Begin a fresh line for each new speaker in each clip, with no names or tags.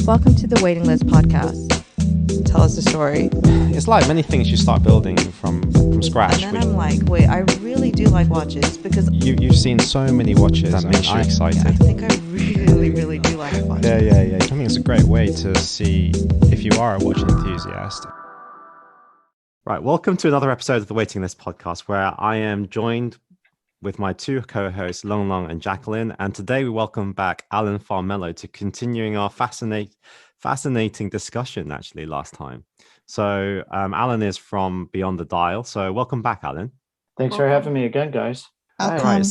Welcome to the Waiting List podcast. Tell us a story.
It's like many things you start building from scratch.
And then I'm like, wait, I really do like watches because
You've seen so many watches that makes you excited.
I think I really do like watches.
Yeah. I think it's a great way to see if you are a watch enthusiast. Right, welcome to another episode of the Waiting List podcast, where I am joined with my two co-hosts, Long Long and Jacqueline. And today we welcome back Alan Farmelo to continuing our fascinating discussion, actually, last time. So Alan is from Beyond the Dial. So welcome back, Alan.
Thanks for having me again, guys.
Right.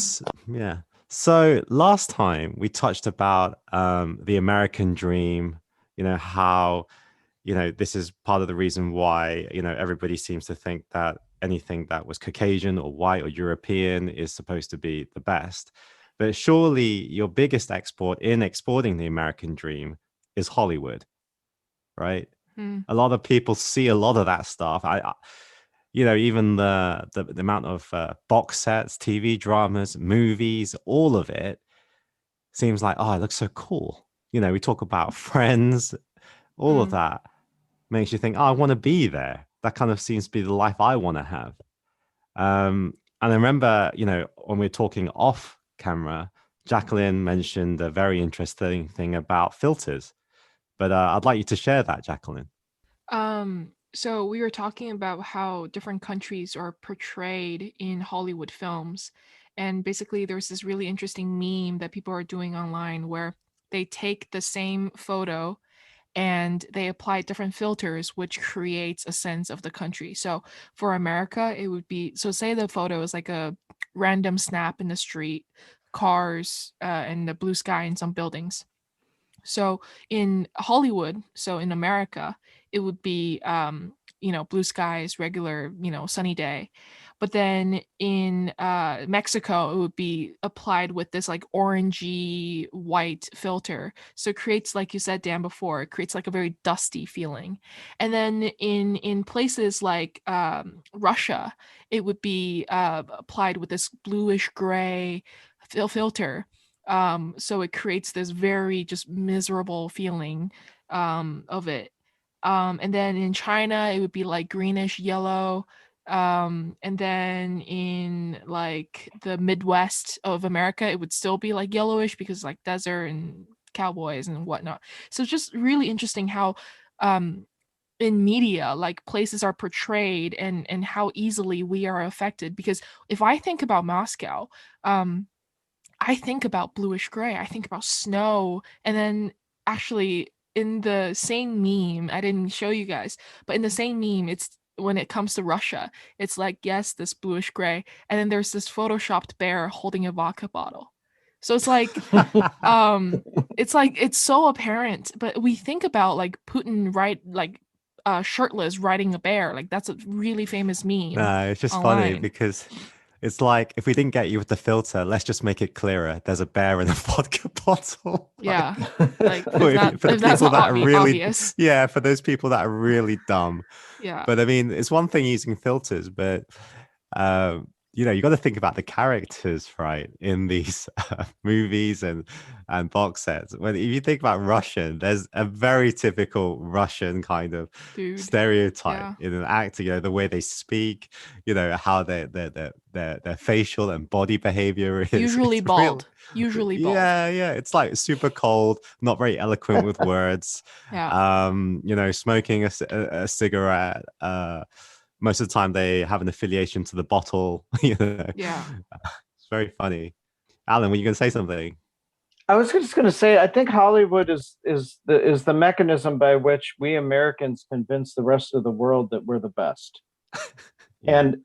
Yeah. So last time we touched about the American dream, how, this is part of the reason why, everybody seems to think that anything that was Caucasian or white or European is supposed to be the best. But surely your biggest export in exporting the American dream is Hollywood, right? A lot of people see a lot of that stuff. Even the amount of box sets, TV dramas, movies, all of it seems like, oh, it looks so cool. We talk about Friends, all of that makes you think, oh, I want to be there. That kind of seems to be the life I want to have. And I remember, when we were talking off camera, Jacqueline mentioned a very interesting thing about filters. But I'd like you to share that, Jacqueline.
So we were talking about how different countries are portrayed in Hollywood films. And basically there's this really interesting meme that people are doing online where they take the same photo and they apply different filters, which creates a sense of the country. So for America, it would be, so say the photo is like a random snap in the street, cars, and the blue sky and some buildings. So in Hollywood, so in America, it would be, blue skies, regular, sunny day. But then in Mexico, it would be applied with this like orangey white filter. So it creates, like you said, Dan, before, it creates like a very dusty feeling. And then in places like Russia, it would be applied with this bluish gray filter. So it creates this very just miserable feeling of it. And then in China, it would be like greenish yellow. And then in like the Midwest of America, it would still be like yellowish because like desert and cowboys and whatnot. So it's just really interesting how in media, like places are portrayed and how easily we are affected. Because if I think about Moscow, I think about bluish gray, I think about snow, and then actually in the same meme, I didn't show you guys, but in the same meme, it's when it comes to Russia, it's like, yes, this bluish gray, and then there's this photoshopped bear holding a vodka bottle. So it's like, it's so apparent, but we think about like Putin shirtless riding a bear, like that's a really famous meme.
No, it's just
online.
funny because it's like, if we didn't get you with the filter, let's just make it clearer. There's a bear in a vodka bottle.
Yeah,
like
for those
people that are really dumb.
Yeah.
But I mean, it's one thing using filters, but you got to think about the characters, right, in these movies and box sets. When if you think about Russian, there's a very typical Russian kind of stereotype in an actor. The way they speak, how their facial and body behavior is
usually bald. Usually bald.
Yeah. It's like super cold, not very eloquent with words. Smoking a cigarette. Most of the time they have an affiliation to the bottle.
Yeah.
It's very funny. Alan, were you going to say something?
I was just going to say, I think Hollywood is the mechanism by which we Americans convince the rest of the world that we're the best. And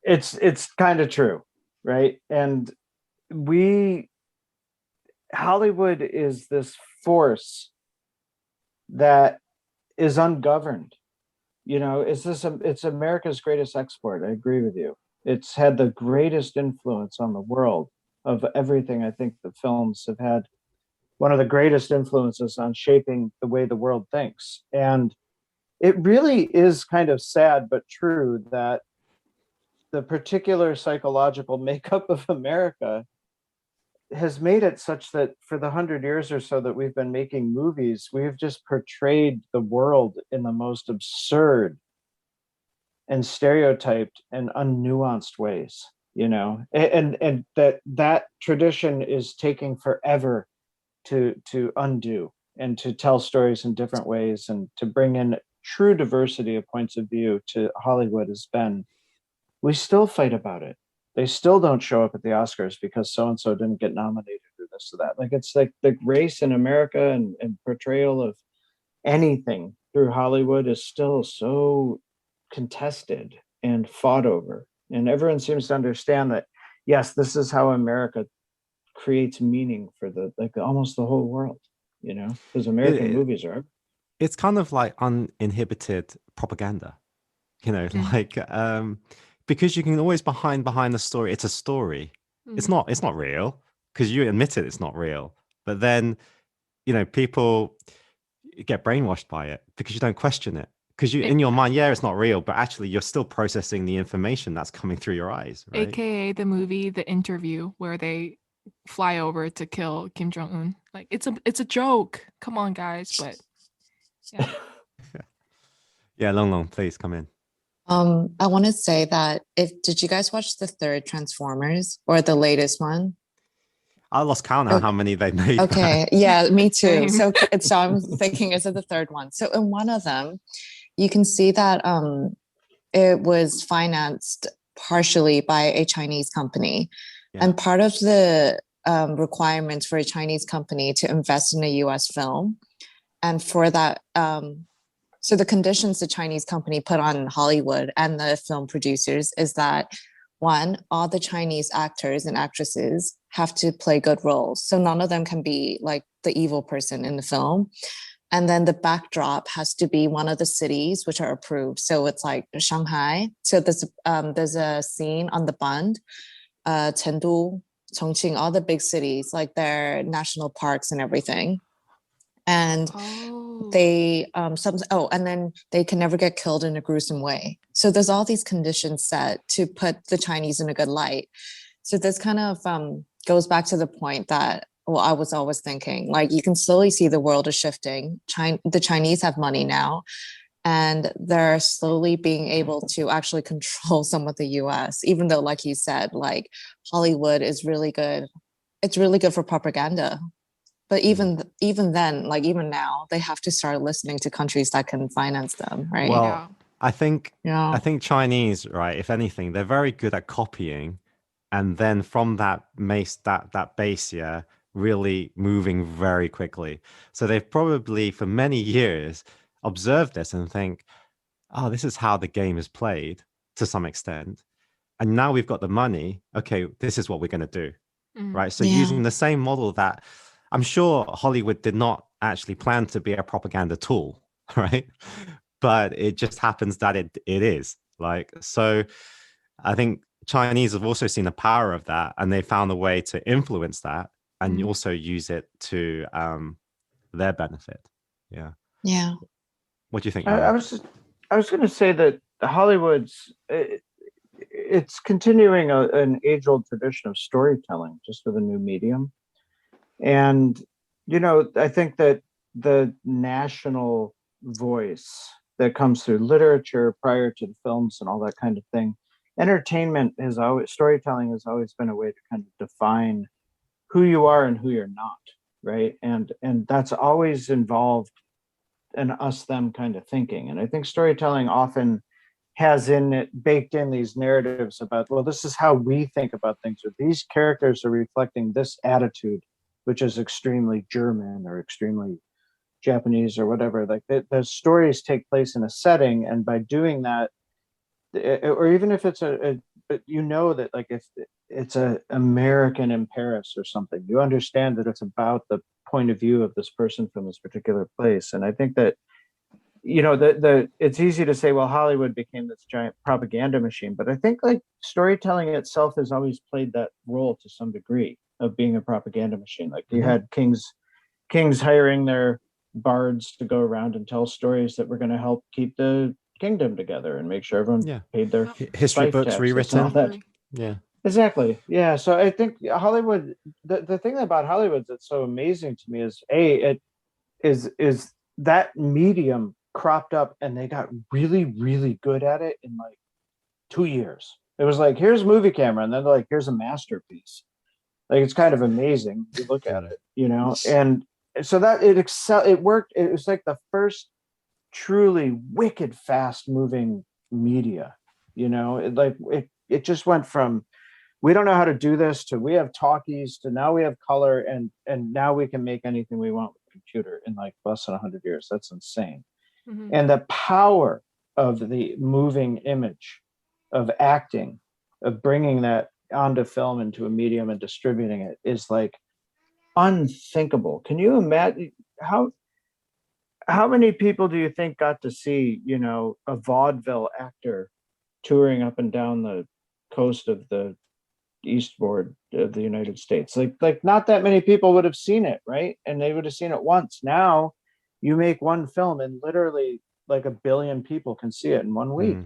it's kind of true, right? And Hollywood is this force that is ungoverned. It's America's greatest export. I agree with you. It's had the greatest influence on the world of everything. I think the films have had one of the greatest influences on shaping the way the world thinks. And it really is kind of sad, but true that the particular psychological makeup of America has made it such that for the 100 years or so that we've been making movies, we've just portrayed the world in the most absurd and stereotyped and unnuanced ways, you know, and that tradition is taking forever to undo, and to tell stories in different ways, and to bring in true diversity of points of view to Hollywood has been, we still fight about it. They still don't show up at the Oscars because so and so didn't get nominated or this or that. Like, it's like the race in America and portrayal of anything through Hollywood is still so contested and fought over. And everyone seems to understand that, yes, this is how America creates meaning for the, like, almost the whole world, you know, because American movies are.
It's kind of like uninhibited propaganda, you know, like because you can always behind the story. It's a story. It's not real, because you admit it's not real. But then, you know, people get brainwashed by it because you don't question it. Because you, in your mind, yeah, it's not real, but actually you're still processing the information that's coming through your eyes, right?
AKA the movie The Interview, where they fly over to kill Kim Jong-un. Like, it's a joke. Come on, guys. But yeah.
Yeah, Long, please come in.
I want to say that did you guys watch the third Transformers, or the latest one?
I lost count on how many they made.
Okay, yeah, me too. So I'm thinking, is it the third one? So in one of them, you can see that it was financed partially by a Chinese company. Yeah. And part of the requirements for a Chinese company to invest in a US film, and for that, so the conditions the Chinese company put on Hollywood and the film producers is that, one, all the Chinese actors and actresses have to play good roles. So none of them can be like the evil person in the film. And then the backdrop has to be one of the cities which are approved. So it's like Shanghai. So there's a scene on the Bund, Chengdu, Chongqing, all the big cities, like their national parks and everything. And they and then they can never get killed in a gruesome way. So there's all these conditions set to put the Chinese in a good light. So this kind of goes back to the point that, well, I was always thinking, like, you can slowly see the world is shifting. The Chinese have money now, and they're slowly being able to actually control some of the US, even though, like you said, like, Hollywood is really good. It's really good for propaganda. But even then, like, even now, they have to start listening to countries that can finance them, right?
Well,
Yeah.
I think Chinese, right, if anything, they're very good at copying, and then from that base, yeah, really moving very quickly. So they've probably for many years observed this and think, oh, this is how the game is played to some extent. And now we've got the money. Okay, this is what we're going to do. Right. So using the same model that I'm sure Hollywood did not actually plan to be a propaganda tool, right? But it just happens that it is. Like, so I think Chinese have also seen the power of that, and they found a way to influence that and also use it to their benefit. Yeah.
Yeah.
What do you think?
I was going to say that Hollywood's it's continuing an age-old tradition of storytelling, just with a new medium. And, you know, I think that the national voice that comes through literature prior to the films and all that kind of thing, storytelling has always been a way to kind of define who you are and who you're not, right? And that's always involved an us-them kind of thinking. And I think storytelling often has in it baked in these narratives about, well, this is how we think about things, or these characters are reflecting this attitude, which is extremely German or extremely Japanese or whatever. Like, the stories take place in a setting, and by doing that, or even if it's you know that, like, if it's a American in Paris or something, you understand that it's about the point of view of this person from this particular place. And I think that, you know, it's easy to say, well, Hollywood became this giant propaganda machine, but I think, like, storytelling itself has always played that role to some degree of being a propaganda machine. Like, you had kings hiring their bards to go around and tell stories that were going to help keep the kingdom together and make sure everyone paid their
history books rewritten.
That.
Yeah.
Exactly. Yeah. So I think Hollywood, the thing about Hollywood that's so amazing to me is it is that medium cropped up and they got really, really good at it in like 2 years. It was like, here's a movie camera, and then they're like, here's a masterpiece. Like it's kind of amazing. You look at it, and so that it worked. It was like the first truly wicked fast moving media. It just went from we don't know how to do this to we have talkies to now we have color and now we can make anything we want with a computer in like less than 100 years. That's insane.
Mhm.
And the power of the moving image, of acting, of bringing that onto film into a medium and distributing it is like unthinkable. Can you imagine how many people do you think got to see, a vaudeville actor touring up and down the coast of the eastboard of the United States? Like not that many people would have seen it, right? And they would have seen it once. Now you make one film and literally like 1 billion people can see it in 1 week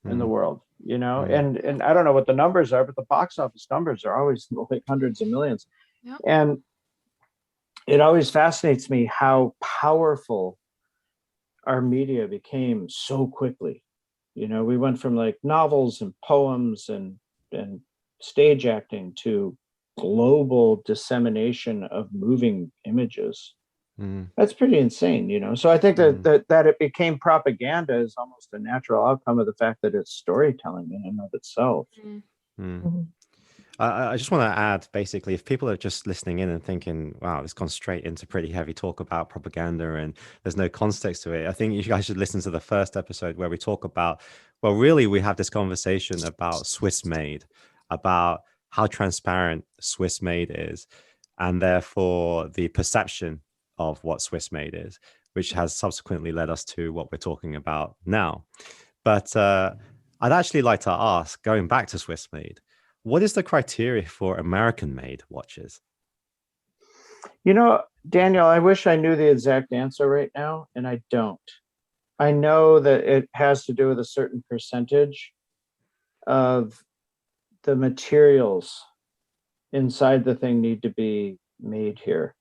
in the world, and I don't know what the numbers are, but the box office numbers are always like hundreds of millions.
Yep.
And it always fascinates me how powerful our media became so quickly. We went from like novels and poems and stage acting to global dissemination of moving images. That's pretty insane. So I think that it became propaganda is almost a natural outcome of the fact that it's storytelling in and of itself.
I just want to add, basically, if people are just listening in and thinking, wow, it's gone straight into pretty heavy talk about propaganda and there's no context to it, I think you guys should listen to the first episode where we talk about, well, really, we have this conversation about Swiss made, about how transparent Swiss made is, and therefore the perception of what Swiss made is, which has subsequently led us to what we're talking about now. But I'd actually like to ask, going back to Swiss made, what is the criteria for American made watches?
Daniel, I wish I knew the exact answer right now, and I don't. I know that it has to do with a certain percentage of the materials inside the thing need to be made here.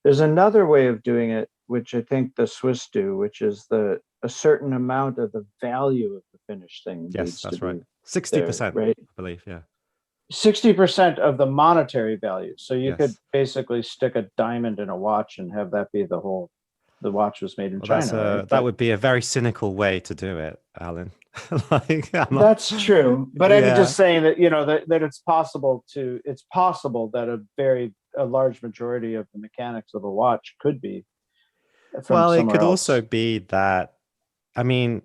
There's another way of doing it, which I think the Swiss do, which is a certain amount of the value of the finished thing.
Yes, that's right. 60%,
right?
I believe, yeah.
60% of the monetary value. So you could
Yes.
basically stick a diamond in a watch and have that be the watch was made in China. Right?
That would be a very cynical way to do it, Alan.
That's true. But I'm
Yeah.
just saying that, that it's possible that a large majority of the mechanics of a watch could be from
Well, it
somewhere
could
else.
also be that, I mean,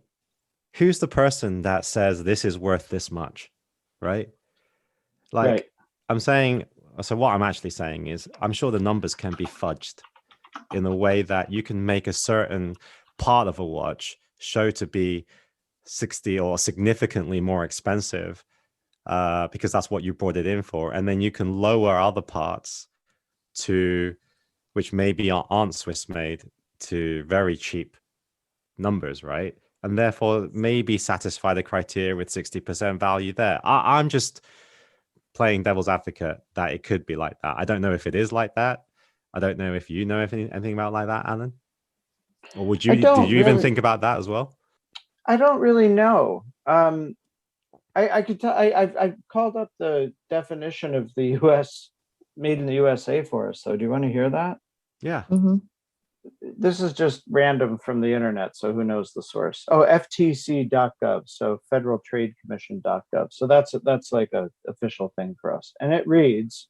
who's the person that says this is worth this much, right? Like,
Right.
I'm saying, so what I'm actually saying is, I'm sure the numbers can be fudged in a way that you can make a certain part of a watch show to be 60 or significantly more expensive because that's what you brought it in for. And then you can lower other parts to, which maybe aren't Swiss made, to very cheap numbers, right? And therefore maybe satisfy the criteria with 60% value there. I'm just playing devil's advocate that it could be like that. I don't know if it is like that. I don't know if you know anything about like that, Alan. Or did you even think about that as well?
I don't really know. I could tell. I've called up the definition of the U.S. made in the USA for us. So do you want to hear that?
Yeah.
This is just random from the internet, so who knows the source? Oh, FTC.gov, so Federal Trade Commission.gov. So that's like a official thing for us. And it reads,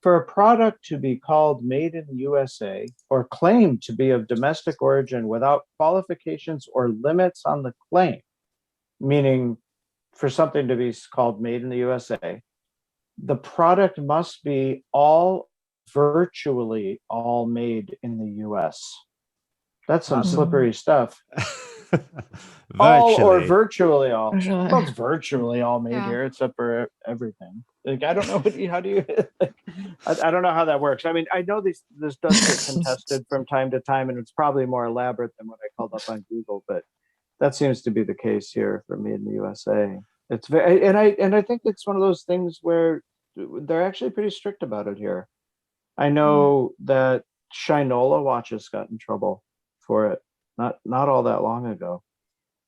for a product to be called made in the USA or claimed to be of domestic origin without qualifications or limits on the claim, meaning for something to be called made in the USA, the product must be virtually all made in the US. That's some slippery stuff. All or virtually all. Well, it's virtually all made here, except for everything. Like, I don't know how do you like, I don't know how that works. I mean, I know this does get contested from time to time, and it's probably more elaborate than what I called up on Google, but that seems to be the case here for made in the USA. It's very, and I think it's one of those things where they're actually pretty strict about it here. I know that Shinola watches got in trouble for it not all that long ago,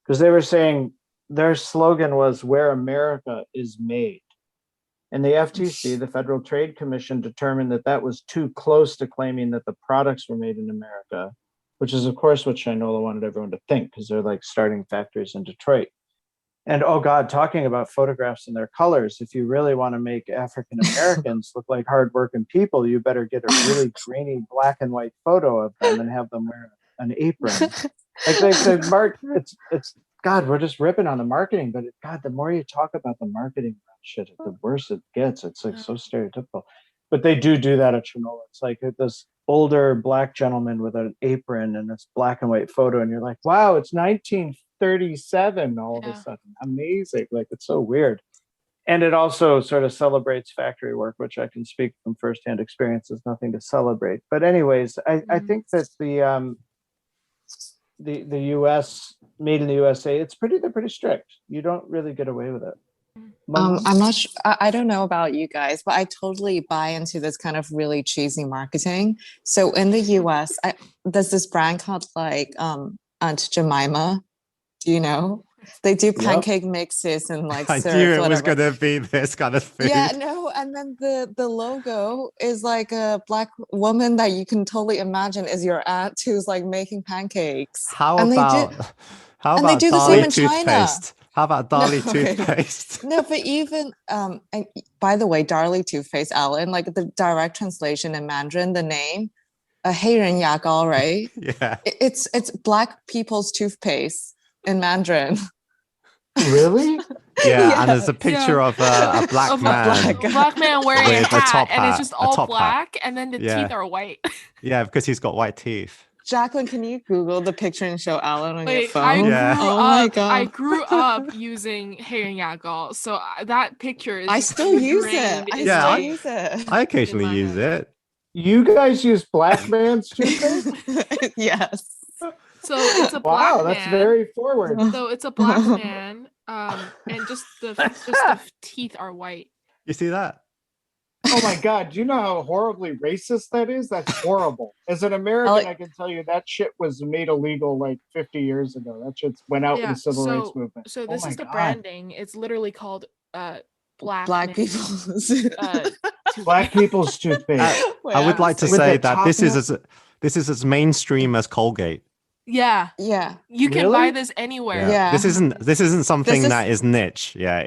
because they were saying their slogan was "Where America is Made," and the FTC, the Federal Trade Commission, determined that that was too close to claiming that the products were made in America, which is of course what Shinola wanted everyone to think, because they're like starting factories in Detroit. And oh God, talking about photographs and their colors, if you really want to make African Americans look like hardworking people, you better get a really grainy black and white photo of them and have them wear an apron. Like the mark, it's God, we're just ripping on the marketing, but God, the more you talk about the marketing shit, the worse it gets. It's like so stereotypical. But they do that at Shinola. It's like this older black gentleman with an apron and this black and white photo, and you're like, wow, it's 1937 all of a sudden. Amazing. Like, it's so weird. And it also sort of celebrates factory work, which I can speak from firsthand experience is nothing to celebrate. But anyways, I think that the US, made in the USA, they're pretty strict. You don't really get away with it.
I'm not sure, I don't know about you guys, but I totally buy into this kind of really cheesy marketing. So in the US, there's this brand called like Aunt Jemima. Do you know? They do pancake mixes and like
I
syrup,
knew it
whatever.
was going to be this kind of food.
Yeah, no, and then the logo is like a black woman that you can totally imagine is your aunt who's like making pancakes.
How
And
about
they do the same
Dali
in China.
toothpaste? How about Dali
okay.
toothpaste?
No, but even and by the way, Darlie toothpaste, Alan, like the direct translation in Mandarin, the name, 黑人牙膏, right?
Yeah.
It's black people's toothpaste in Mandarin.
Really?
Yeah, and there's a picture of a black man.
A black man wearing a
with a
hat,
top
and it's
hat,
just
a
all
top hat.
black, and then the teeth are white.
Yeah, because he's got white teeth.
Jacqueline, can you Google the picture and show Alan on your
Wait,
phone?
I grew up using 黑人牙膏, so that picture is
I still use it.
I
use it.
I occasionally use it.
You guys use black man's toothpaste?
Yes.
So it's a black
wow,
man.
that's very forward.
So it's a black man, and just the teeth are white.
You see that?
Oh my God, do you know how horribly racist that is? That's horrible. As an American, I can tell you that shit was made illegal like 50 years ago. That shit went out in the civil rights movement.
So this is the branding. It's literally called
black people's
black people's toothpaste.
I would like to say that this is as mainstream as Colgate.
Yeah. You can buy this anywhere.
Yeah.
This isn't something that is niche. Yeah,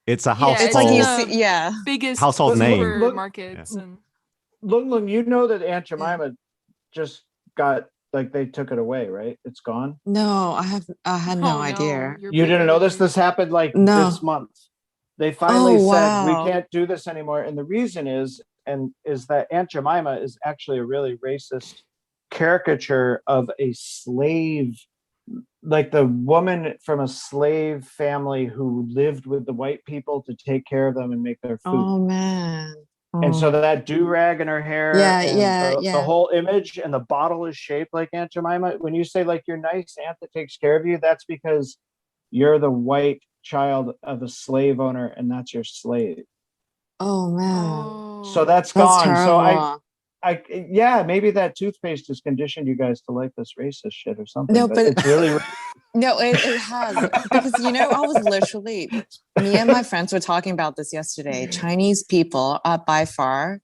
it's a household.
It's like you see,
biggest
household name.
Supermarkets and
Lung, you know that Aunt Jemima just got, like, they took it away, right? It's gone.
No, I had no idea.
You didn't know this? This happened like this month. They finally said we can't do this anymore, and the reason is that Aunt Jemima is actually a really racist caricature of a slave, like the woman from a slave family who lived with the white people to take care of them and make their food.
Oh man.
And so that do-rag in her hair, the whole image, and the bottle is shaped like Aunt Jemima. When you say like your nice aunt that takes care of you, that's because you're the white child of a slave owner, and that's your slave.
Oh man.
So that's gone.
Terrible.
So maybe that toothpaste has conditioned you guys to like this racist shit or something.
No, but
it's really
no, it has, because I was literally, me and my friends were talking about this yesterday. Chinese people are by far,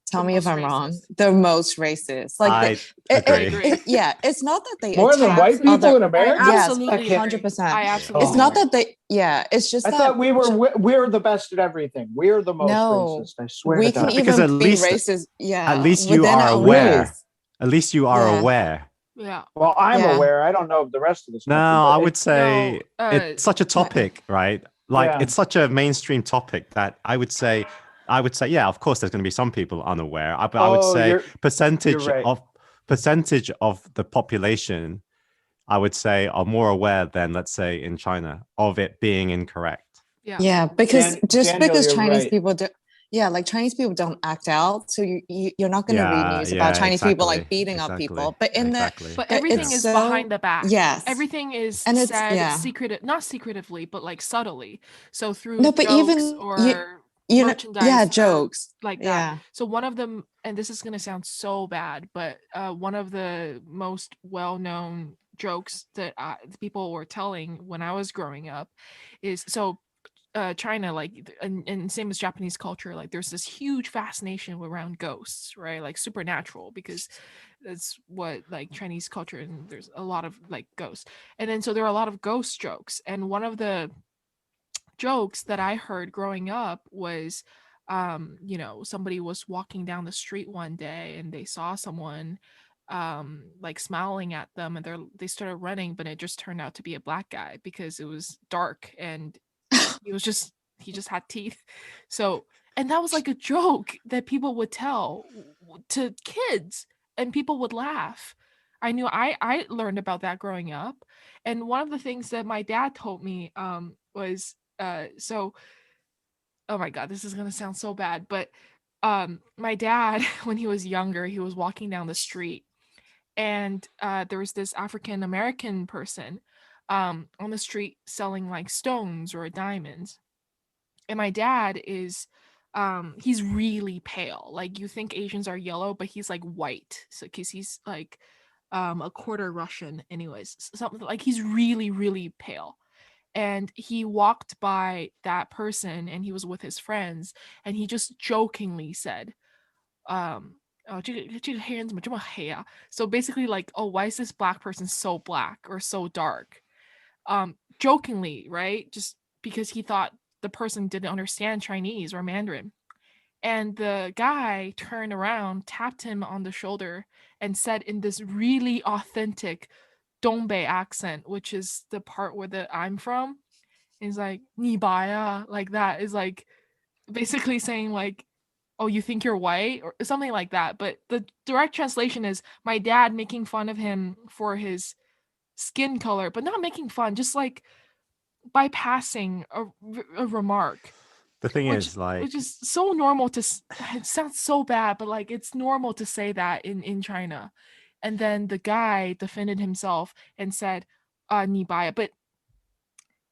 tell me if I'm wrong, the most racist. Like
I agree.
It's not that they
more than white people in America.
Yes,
absolutely
100%.
I absolutely.
It's not that they. It's just
I thought we're the best at everything. We're the most racist. I swear.
We
to
can
God.
even
because at
be
least
racist. Yeah,
at least you are aware. At least you are aware.
Yeah.
Well, I'm aware. I don't know of the rest of this.
No, I would say it's such a topic, right? Like it's such a mainstream topic that I would say, yeah, of course, there's going to be some people unaware, but I would say percentage of the population, I would say, are more aware than, let's say, in China of it being incorrect.
Yeah, because
Daniel,
because
you're
Chinese
right.
people do. Yeah, like Chinese people don't act out, so you're not going to read news about Chinese people like beating up people. But in
but everything is behind the back.
Yes,
everything is
and it's
said not secretively, but like subtly. So through
no, but
jokes
even
or
you know,
merchandise,
jokes
like that.
Yeah.
So one of them, and this is going to sound so bad, but one of the most well-known jokes that people were telling when I was growing up is China, like, and same as Japanese culture, like there's this huge fascination around ghosts, right? Like supernatural, because that's what like Chinese culture, and there's a lot of like ghosts. And then so there are a lot of ghost jokes. And one of the jokes that I heard growing up was, somebody was walking down the street one day and they saw someone like smiling at them, and they started running, but it just turned out to be a black guy because it was dark and he just had teeth. So, and that was like a joke that people would tell to kids and people would laugh. I learned about that growing up. And one of the things that my dad told me was oh my god, this is going to sound so bad, but my dad when he was younger, he was walking down the street, and there was this African American person on the street selling like stones or diamonds. And my dad is he's really pale. Like you think Asians are yellow, but he's like white. So because he's like a quarter Russian anyways. Something like he's really, really pale. And he walked by that person and he was with his friends, and he just jokingly said, oh, 这个黑人怎么这么黑啊? So basically like, oh, why is this black person so black or so dark? Jokingly, right? Just because he thought the person didn't understand Chinese or Mandarin. And the guy turned around, tapped him on the shoulder, and said in this really authentic Dongbei accent, which is the part where I'm from, is like, 你白啊, like that is like basically saying like, oh, you think you're white or something like that. But the direct translation is my dad making fun of him for his skin color, but not making fun, just like bypassing a remark.
The thing is, like,
which is so normal to it sounds so bad, but like it's normal to say that in China. And then the guy defended himself and said, 你白. But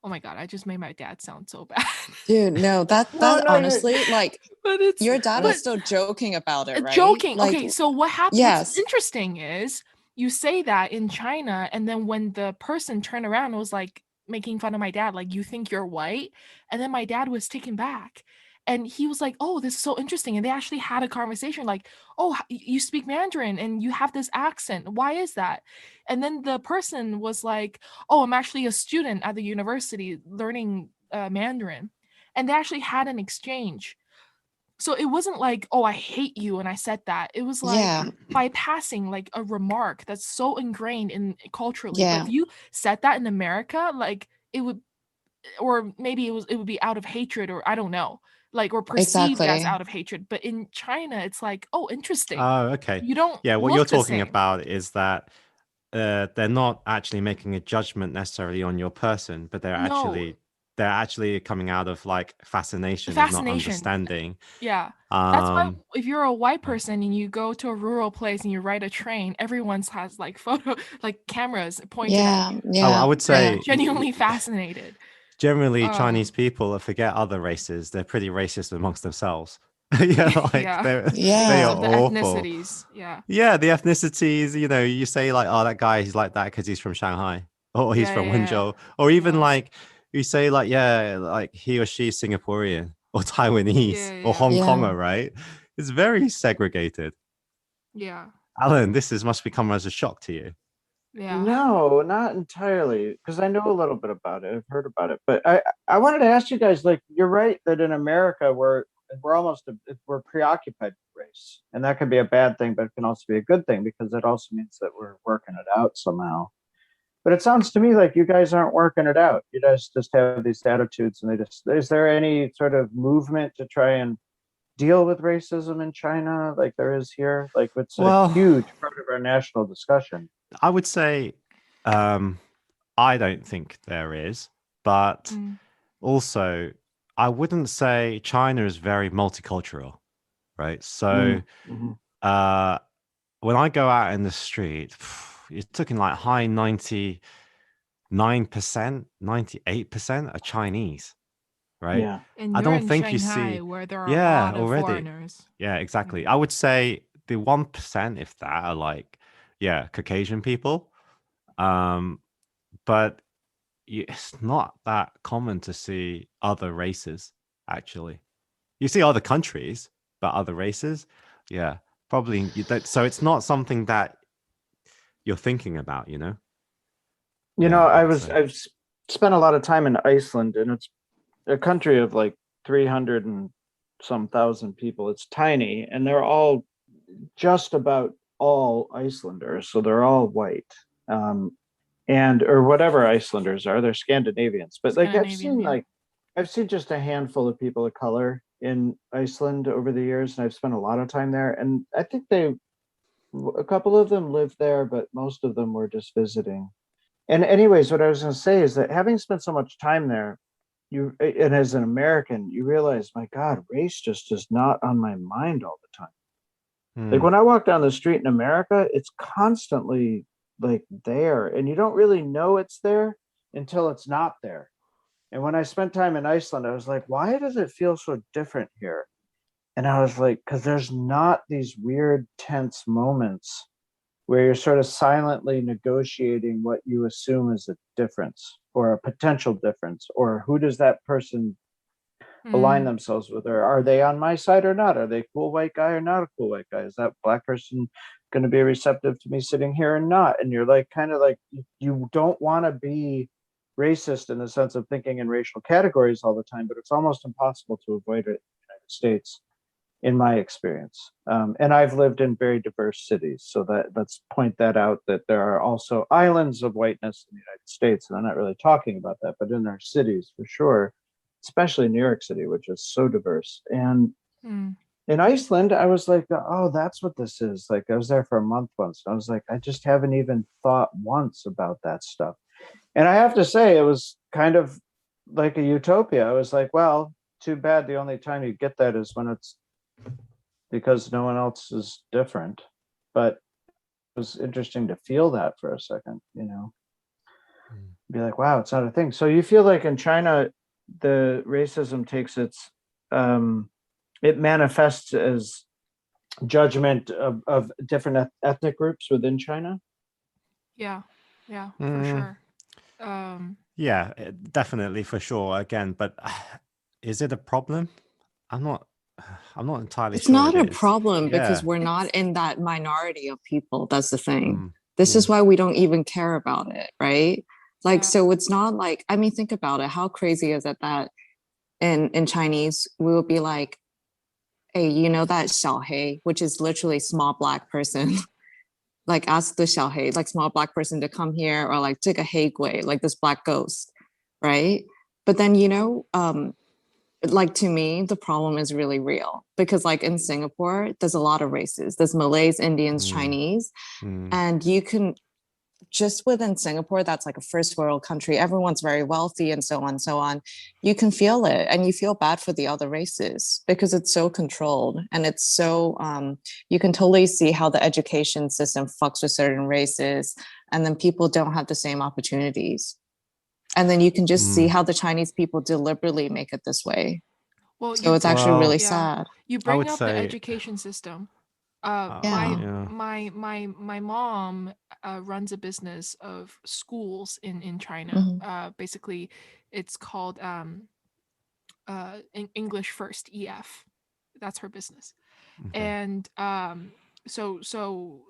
oh my god, I just made my dad sound so bad.
Dude, no, that honestly, like,
but it's
your dad is still joking about it, right?
Joking.
Like,
okay, so what happened?
Yes.
What's interesting is you say that in China, and then when the person turned around and was like making fun of my dad, like, you think you're white? And then my dad was taken back. And he was like, oh, this is so interesting. And they actually had a conversation like, oh, you speak Mandarin and you have this accent. Why is that? And then the person was like, oh, I'm actually a student at the university learning Mandarin. And they actually had an exchange. So it wasn't like, oh, I hate you and I said that. It was like bypassing like a remark that's so ingrained in culturally.
Yeah.
But if you said that in America, like it would, or maybe it would be out of hatred, or I don't know, like, or perceived as out of hatred. But in China, it's like, oh, interesting.
Oh, okay.
You don't.
Yeah, what
look
you're
the
talking
same.
about is that they're not actually making a judgment necessarily on your person, but they're actually coming out of like fascination of not understanding.
Yeah. That's why if you're a white person and you go to a rural place and you ride a train, everyone's has like cameras pointing at you.
Yeah.
Oh, I would say
genuinely fascinated.
Generally, Chinese people forget other races. They're pretty racist amongst themselves. They are
the
awful.
Ethnicities.
Yeah, the ethnicities. You know, you say like, oh, that guy, he's like that because he's from Shanghai, or he's from Wenzhou, or even like you say like, yeah, like he or she's Singaporean or Taiwanese or Hong Konger, right? It's very segregated.
Yeah.
Alan, must become as a shock to you.
Yeah.
No, not entirely, because I know a little bit about it. I've heard about it, but I wanted to ask you guys, like, you're right that in America we're preoccupied with race, and that can be a bad thing, but it can also be a good thing because it also means that we're working it out somehow. But it sounds to me like you guys aren't working it out. You guys just have these attitudes, and is there any sort of movement to try and deal with racism in China like there is here? Like, it's a huge part of our national discussion.
I would say I don't think there is, but also I wouldn't say China is very multicultural, right? So
Mhm.
when I go out in the street, you're talking like high 99%, 98% are Chinese, right?
Yeah.
And
I
you're
don't
in
think you
Shanghai
see,
where there are a
yeah,
lot of
already.
foreigners.
Yeah, exactly.
Right.
I would say the 1%, if that, are like, yeah, Caucasian people. But it's not that common to see other races, actually. You see other countries, but other races, yeah, probably you don't. So it's not something that you're thinking about, you know?
You know,
Yeah, I would say.
spent a lot of time in Iceland, and it's a country of like 300 and some thousand people. It's tiny, and they're all just about all Icelanders, so they're all white. And or whatever Icelanders are, they're Scandinavians. But like
Scandinavian, yeah.
I've seen just a handful of people of color in Iceland over the years, and I've spent a lot of time there. And I think a couple of them lived there, but most of them were just visiting. And anyways, what I was going to say is that having spent so much time there, and as an American, you realize, my God, race just is not on my mind all the time. Like
Hmm.
when I walk down the street in America, it's constantly like there, and you don't really know it's there until it's not there. And when I spent time in Iceland, I was like, why does it feel so different here? And I was like, because there's not these weird, tense moments where you're sort of silently negotiating what you assume is a difference or a potential difference, or who does that person align
Mm.
themselves with, or are they on my side or not? Are they a cool white guy or not a cool white guy? Is that black person going to be receptive to me sitting here or not? And you're like, kind of like, you don't want to be racist in the sense of thinking in racial categories all the time, but it's almost impossible to avoid it in the United States, in my experience. And I've lived in very diverse cities, so that let's point that out, that there are also islands of whiteness in the United States, and I'm not really talking about that, but in our cities for sure, especially New York City, which is so diverse. And
Mm.
in Iceland, I was like, oh, that's what this is. Like, I was there for a month once. And I was like, I just haven't even thought once about that stuff. And I have to say, it was kind of like a utopia. I was like, well, too bad the only time you get that is when it's because no one else is different. But it was interesting to feel that for a second, be like, wow, it's not a thing. So you feel like in China, the racism takes it manifests as judgment of different ethnic groups within China.
Yeah, yeah, for
Mm,
sure. Um,
yeah, definitely for sure. Again, but is it a problem? I'm not. I'm not entirely
It's
sure
not
it
a
is.
problem because
Yeah.
we're not
it's
in that minority of people. That's the thing.
Mm,
This
yeah.
is why we don't even care about it, right? Like,
yeah,
so it's not like, I mean, think about it. How crazy is it that in Chinese, we will be like, hey, you know that xiaohei, which is literally small black person. Like ask the xiaohei, like small black person to come here, or like take a hei gui, like this black ghost, right? But then, like to me, the problem is really real because like in Singapore, there's a lot of races. There's Malays, Indians,
Mm,
Chinese,
mm,
and you can just within Singapore, that's like a first world country. Everyone's very wealthy and so on, so on. You can feel it and you feel bad for the other races because it's so controlled and it's so, you can totally see how the education system fucks with certain races and then people don't have the same opportunities. And then you can just see
mm.
how the Chinese people deliberately make it this way.
well,
So
you
it's actually really
Well,
yeah,
sad.
you
I
bring
would
up the
say,
education system.
Yeah.
My
yeah.
my mom runs a business of schools in China.
Mhm.
Basically, it's called English First (EF). That's her business,
Okay.
and so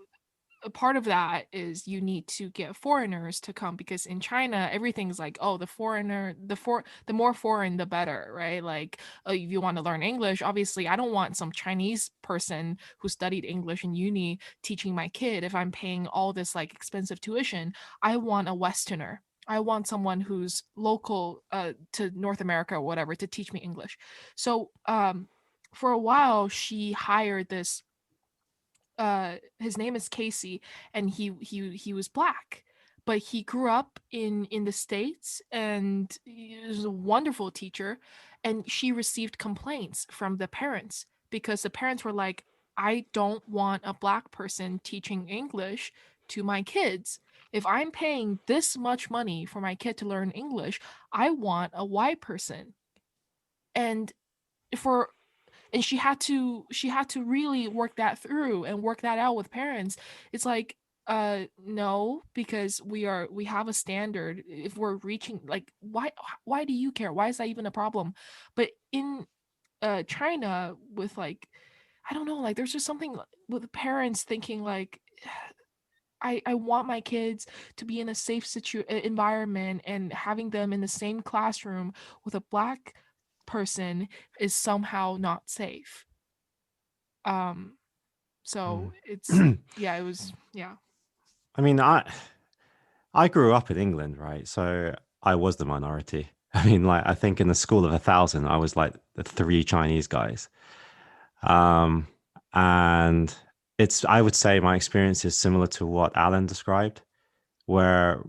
a part of that is you need to get foreigners to come because in China everything's like, oh, the more foreign the better, right? Like, if you want to learn English, obviously I don't want some Chinese person who studied English in uni teaching my kid if I'm paying all this like expensive tuition. I want a Westerner. I want someone who's local to North America or whatever to teach me English. So for a while she hired this his name is Casey, and he was black, but he grew up in the States, and he was a wonderful teacher. And she received complaints from the parents because the parents were like, I don't want a Black person teaching English to my kids. If I'm paying this much money for my kid to learn English, I want a white person. And for and she had to really work that through and work that out with parents. It's like, no, because we have a standard. If we're reaching, like, why do you care? Why is that even a problem? But in China, with like, I don't know, like there's just something with parents thinking like, I want my kids to be in a safe environment, and having them in the same classroom with a Black person is somehow not safe. So it's yeah, it was yeah.
I mean, I grew up in England, right? So I was the minority. I mean, like, I think in the school of 1,000, I was like the 3 Chinese guys. And I would say my experience is similar to what Alan described, where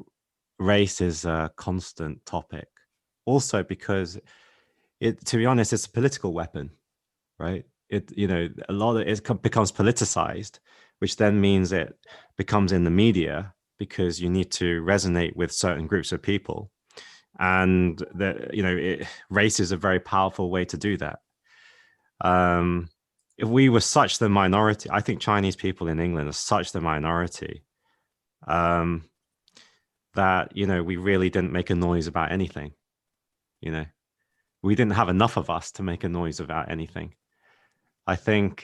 race is a constant topic. Also because to be honest, it's a political weapon, right? A lot of it becomes politicized, which then means it becomes in the media because you need to resonate with certain groups of people. And race is a very powerful way to do that. If we were such the minority, I think Chinese people in England are such the minority that, we really didn't make a noise about anything. We didn't have enough of us to make a noise about anything. I think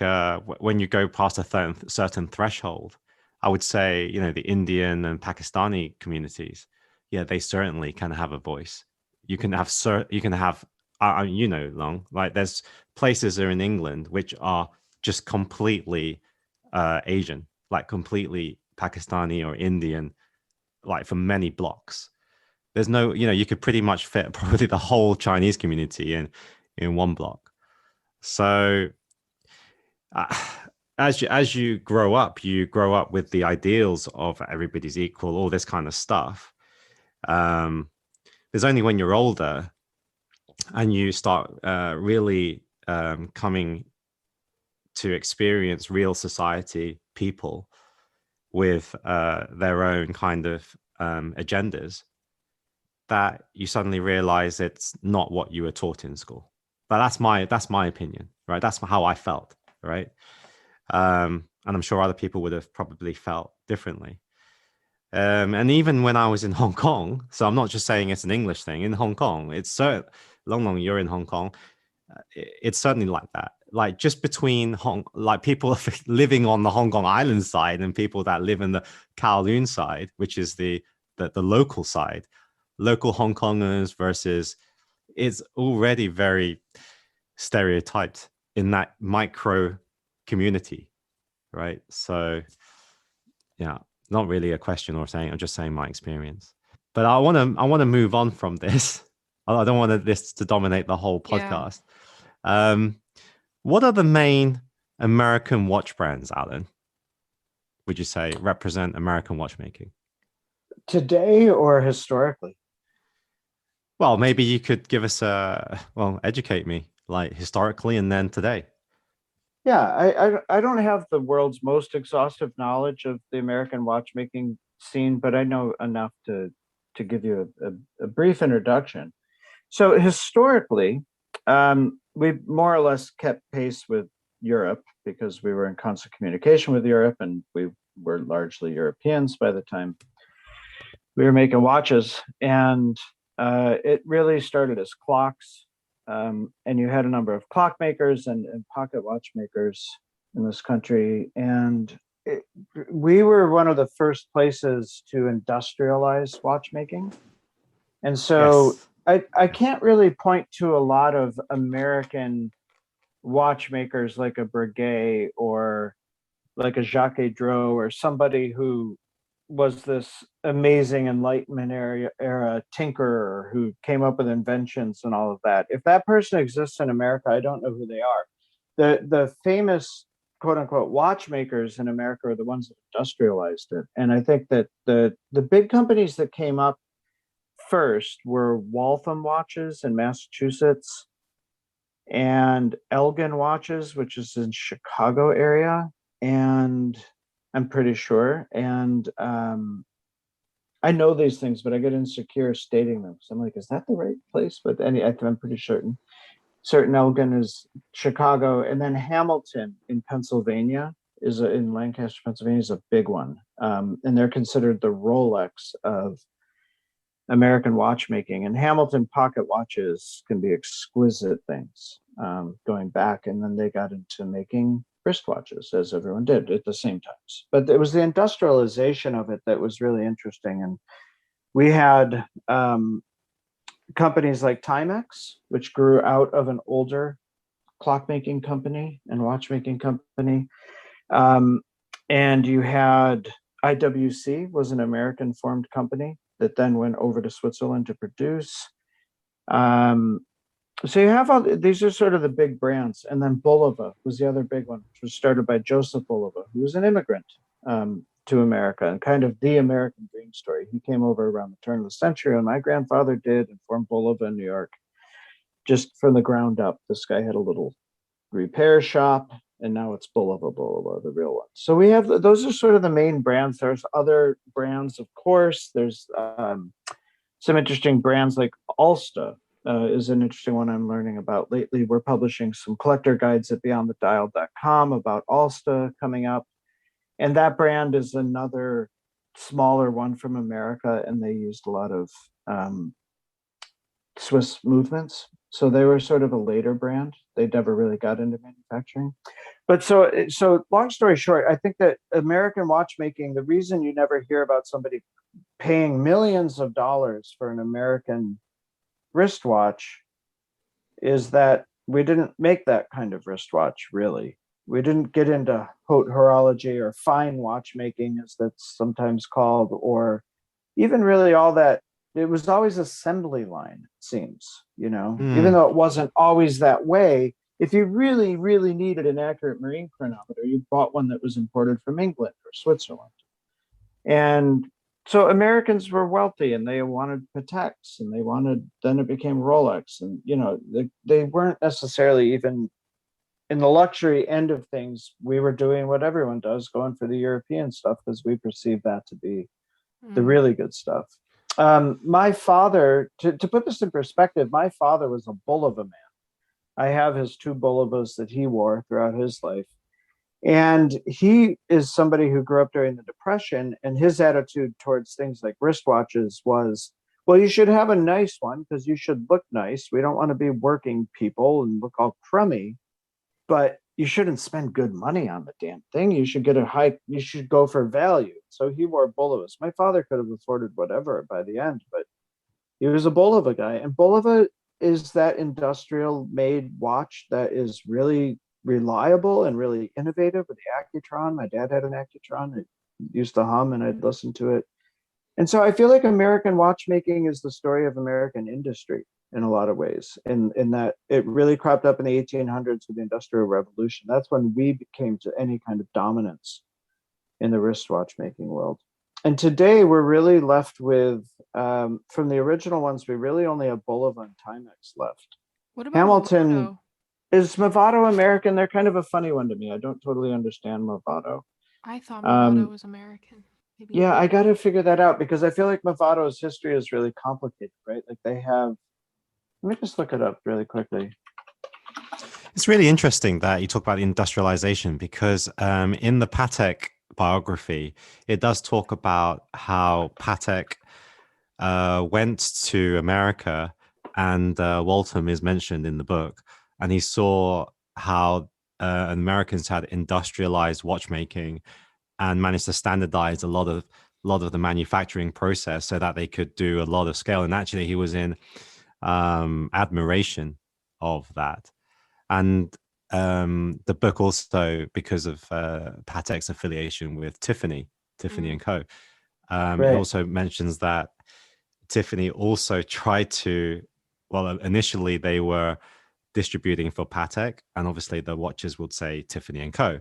when you go past a certain threshold, I would say, the Indian and Pakistani communities, yeah, they certainly can have a voice. You can have, Long, like there's places there in England which are just completely Asian, like completely Pakistani or Indian, like for many blocks. There's no, you could pretty much fit probably the whole Chinese community in one block. So as you grow up with the ideals of everybody's equal, all this kind of stuff. There's only when you're older and you start really coming to experience real society, people with their own kind of agendas, that you suddenly realize it's not what you were taught in school. But that's my opinion, right? That's how I felt, right? And I'm sure other people would have probably felt differently. And even when I was in Hong Kong, so I'm not just saying it's an English thing. In Hong Kong, it's so long you're in Hong Kong, it's certainly like that. Like just between people living on the Hong Kong Island side and people that live in the Kowloon side, which is the local side, local Hong Kongers versus, it's already very stereotyped in that micro community, right? So yeah, not really a question or saying, I'm just saying my experience. But I want to move on from this. I don't want this to dominate the whole podcast. Yeah. What are the main American watch brands, Alan, would you say represent American watchmaking?
Today or historically?
Well, maybe you could give us educate me, like historically and then today.
Yeah, I don't have the world's most exhaustive knowledge of the American watchmaking scene, but I know enough to give you a brief introduction. So historically, we more or less kept pace with Europe because we were in constant communication with Europe, and we were largely Europeans by the time we were making watches. And it really started as clocks. And you had a number of clockmakers and pocket watchmakers in this country. And we were one of the first places to industrialize watchmaking. And so yes. I can't really point to a lot of American watchmakers like a Breguet or like a Jacques Drouot or somebody who was this amazing Enlightenment era tinkerer who came up with inventions and all of that. If that person exists in America, I don't know who they are. The famous quote unquote watchmakers in America are the ones that industrialized it. And I think that the big companies that came up first were Waltham watches in Massachusetts, and Elgin Watches, which is in Chicago area, and I'm pretty sure. And I know these things, but I get insecure stating them. So I'm like, is that the right place? But I'm pretty certain. Certain Elgin is Chicago, and then Hamilton in Pennsylvania in Lancaster, Pennsylvania is a big one. And they're considered the Rolex of American watchmaking. And Hamilton pocket watches can be exquisite things going back. And then they got into making wristwatches, as everyone did at the same times. But it was the industrialization of it that was really interesting. And we had companies like Timex, which grew out of an older clockmaking company and watchmaking company. And you had IWC, was an American formed company that then went over to Switzerland to produce. So you have these are sort of the big brands. And then Bulova was the other big one, which was started by Joseph Bulova, who was an immigrant to America, and kind of the American dream story. He came over around the turn of the century, and my grandfather did, and formed Bulova in New York, just from the ground up. This guy had a little repair shop, and now it's Bulova, the real one. So we have, those are sort of the main brands. There's other brands, of course. There's some interesting brands like Alsta is an interesting one I'm learning about lately. We're publishing some collector guides at beyondthedial.com about Alsta coming up. And that brand is another smaller one from America, and they used a lot of Swiss movements. So they were sort of a later brand. They never really got into manufacturing. But so long story short, I think that American watchmaking, the reason you never hear about somebody paying millions of dollars for an American wristwatch is that we didn't make that kind of wristwatch, really. We didn't get into haute horology or fine watchmaking, as that's sometimes called, or even really all that. It was always assembly line, it seems, even though it wasn't always that way. If you really, really needed an accurate marine chronometer, you bought one that was imported from England or Switzerland. And so Americans were wealthy, and they wanted Pateks, and then it became Rolex. And, they weren't necessarily even in the luxury end of things. We were doing what everyone does, going for the European stuff, because we perceive that to be the really good stuff. My father, to put this in perspective, my father was a Bulova man. I have his 2 Bulovas that he wore throughout his life. And he is somebody who grew up during the Depression, and his attitude towards things like wristwatches was, well, you should have a nice one because you should look nice. We don't want to be working people and look all crummy, but you shouldn't spend good money on the damn thing. You should you should go for value. So he wore Bulovas. My father could have afforded whatever by the end, but he was a Bulova guy. And Bulova is that industrial made watch that is really reliable and really innovative. With the Accutron, my dad had an Accutron. It used to hum, and I'd listen to it. And so I feel like American watchmaking is the story of American industry in a lot of ways, in that it really cropped up in the 1800s with the Industrial Revolution. That's when we came to any kind of dominance in the wristwatchmaking world. And today we're really left with, from the original ones, we really only have Bulova and Timex left.
What about
Hamilton?
Movado?
Is Movado American? They're kind of a funny one to me. I don't totally understand Movado.
I thought Movado was American. Maybe
Yeah, I got to figure that out, because I feel like Movado's history is really complicated, right? Like they have, let me just look it up really quickly.
It's really interesting that you talk about the industrialization, because in the Patek biography, it does talk about how Patek went to America, and Waltham is mentioned in the book, and he saw how Americans had industrialized watchmaking and managed to standardize a lot of the manufacturing process so that they could do a lot of scale. And actually, he was in admiration of that. And the book also, because of Patek's affiliation with Tiffany and Co. Right. It also mentions that Tiffany also tried to, well, initially they were distributing for Patek, and obviously the watches would say Tiffany and Co.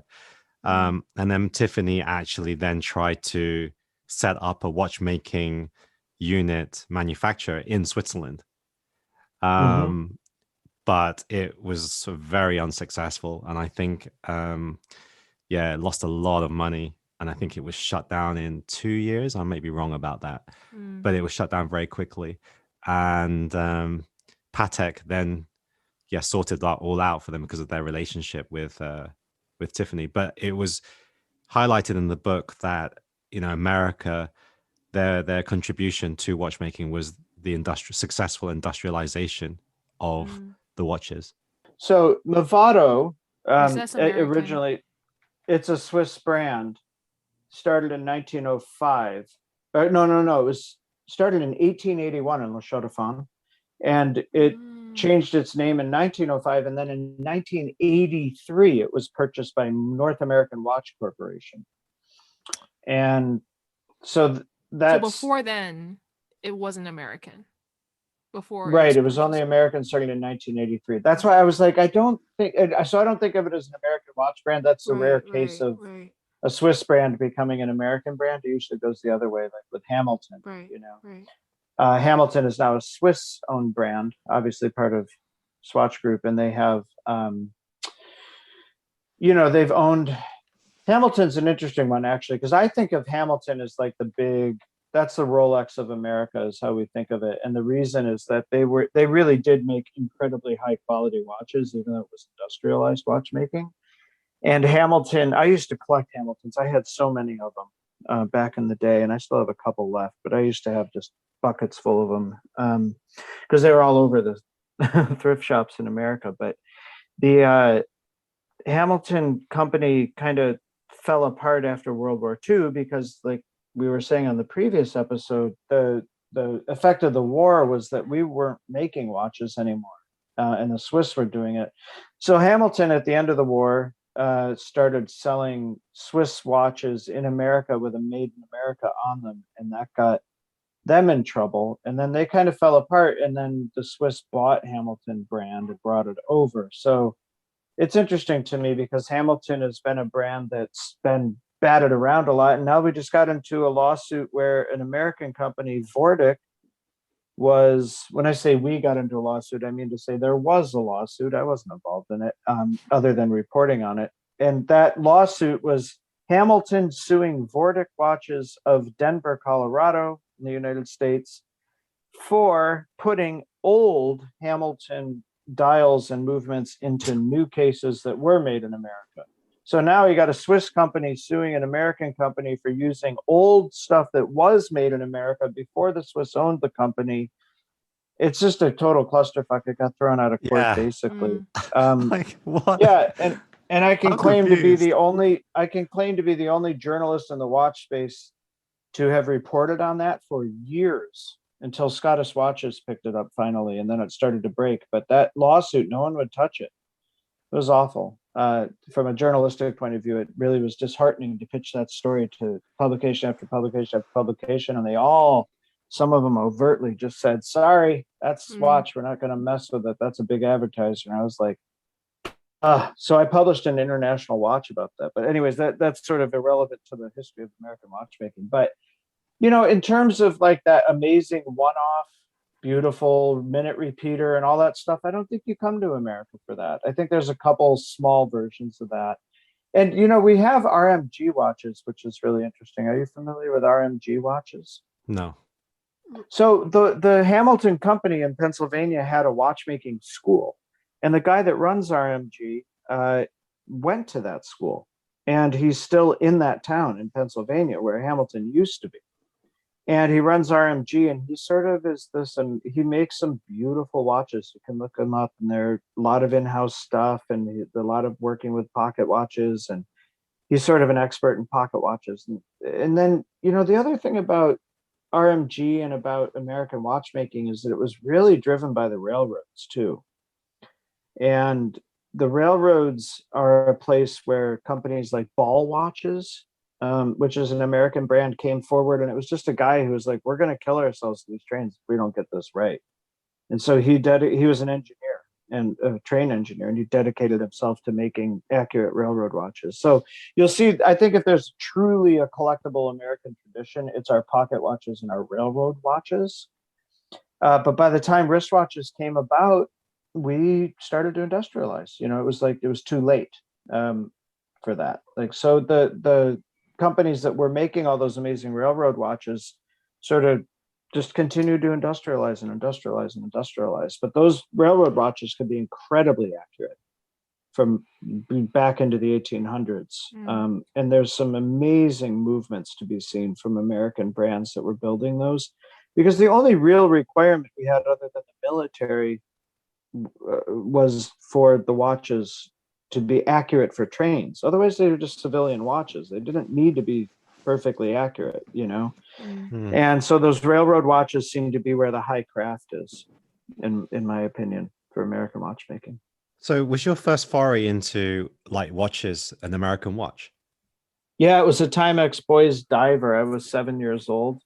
And then Tiffany actually then tried to set up a watchmaking unit manufacturer in Switzerland. But but it was very unsuccessful. And I think, it lost a lot of money. And I think it was shut down in 2 years. I may be wrong about that, but it was shut down very quickly. And Patek then, sorted that all out for them because of their relationship with Tiffany. But it was highlighted in the book that, America, their contribution to watchmaking was the successful industrialization of the watches.
So Movado,
that's American.
originally, it's a Swiss brand, started in 1905. No, it was started in 1881 in La Chaux-de-Fonds, and it changed its name in 1905, and then in 1983 it was purchased by North American Watch Corporation. And so that's...
So before then, it wasn't American. Before,
right, it was only American starting in 1983. That's why I was like, I don't think of it as an American watch brand. That's a rare case of a Swiss brand becoming an American brand. It usually goes the other way, like with Hamilton. Hamilton is now a Swiss-owned brand, obviously part of Swatch Group, and they have, they've owned... Hamilton's an interesting one, actually, because I think of Hamilton as like that's the Rolex of America, is how we think of it. And the reason is that they really did make incredibly high-quality watches, even though it was industrialized watchmaking. And Hamilton, I used to collect Hamiltons. I had so many of them back in the day, and I still have a couple left, but I used to have just buckets full of them because they were all over the thrift shops in America. But the Hamilton company kind of fell apart after World War II because, like we were saying on the previous episode, the effect of the war was that we weren't making watches anymore, and the Swiss were doing it. So Hamilton, at the end of the war, started selling Swiss watches in America with a Made in America on them, and that got them in trouble. And then they kind of fell apart, and then the Swiss bought Hamilton brand and brought it over. So it's interesting to me because Hamilton has been a brand that's been batted around a lot, and now we just got into a lawsuit where an American company, Vortic, was... when I say we got into a lawsuit, I mean to say there was a lawsuit. I wasn't involved in it, other than reporting on it. And that lawsuit was Hamilton suing Vortic Watches of Denver, Colorado, in the United States, for putting old Hamilton dials and movements into new cases that were made in America. So now you got a Swiss company suing an American company for using old stuff that was made in America before the Swiss owned the company. It's just a total clusterfuck. It got thrown out of court, basically.
Like, what?
Yeah, and I can
I'm
claim to be
confused.
the only journalist in the watch space to have reported on that for years, until Scottish Watches picked it up finally, and then it started to break. But that lawsuit, no one would touch it. It was awful. From a journalistic point of view, it really was disheartening to pitch that story to publication after publication after publication, and some of them overtly just said, sorry, that's Swatch, we're not going to mess with it, that's a big advertiser. And I was like, so I published an international watch about that. But anyways, that's sort of irrelevant to the history of American watchmaking. But in terms of like that amazing one-off, beautiful minute repeater and all that stuff, I don't think you come to America for that. I think there's a couple small versions of that. And, we have RMG watches, which is really interesting. Are you familiar with RMG watches?
No.
So the Hamilton company in Pennsylvania had a watchmaking school, and the guy that runs RMG went to that school, and he's still in that town in Pennsylvania where Hamilton used to be. And he runs RMG, and he sort of is this, and he makes some beautiful watches. You can look them up, and there are a lot of in-house stuff, and a lot of working with pocket watches, and he's sort of an expert in pocket watches. And then, the other thing about RMG and about American watchmaking is that it was really driven by the railroads too. And the railroads are a place where companies like Ball Watches, which is an American brand, came forward, and it was just a guy who was like, we're going to kill ourselves in these trains if we don't get this right. And so he was an engineer and a train engineer, and he dedicated himself to making accurate railroad watches. So you'll see, I think if there's truly a collectible American tradition, it's our pocket watches and our railroad watches. But by the time wristwatches came about, we started to industrialize. It was like it was too late for that. Like, so the companies that were making all those amazing railroad watches sort of just continued to industrialize and industrialize and industrialize. But those railroad watches could be incredibly accurate from back into the 1800s. And there's some amazing movements to be seen from American brands that were building those, because the only real requirement we had other than the military was for the watches to be accurate for trains. Otherwise, they were just civilian watches. They didn't need to be perfectly accurate, And so those railroad watches seem to be where the high craft is, in my opinion, for American watchmaking.
So was your first foray into like watches an American watch?
Yeah, it was a Timex Boys Diver. I was 7 years old.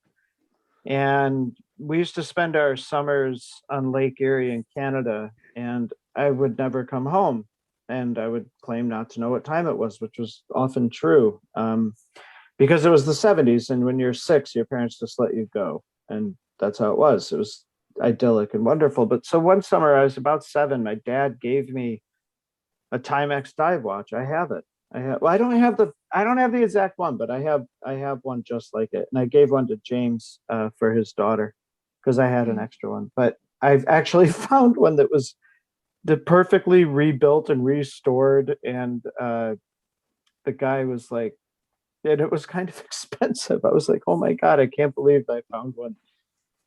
And we used to spend our summers on Lake Erie in Canada, and I would never come home. And I would claim not to know what time it was, which was often true, because it was the 70s. And when you're 6, your parents just let you go. And that's how it was. It was idyllic and wonderful. But so one summer, I was about 7, my dad gave me a Timex dive watch. I have it. I don't have the exact one, but I have one just like it. And I gave one to James for his daughter, because I had an extra one. But I've actually found one that was perfectly rebuilt and restored. And the guy was like, and it was kind of expensive. I was like, oh my God, I can't believe I found one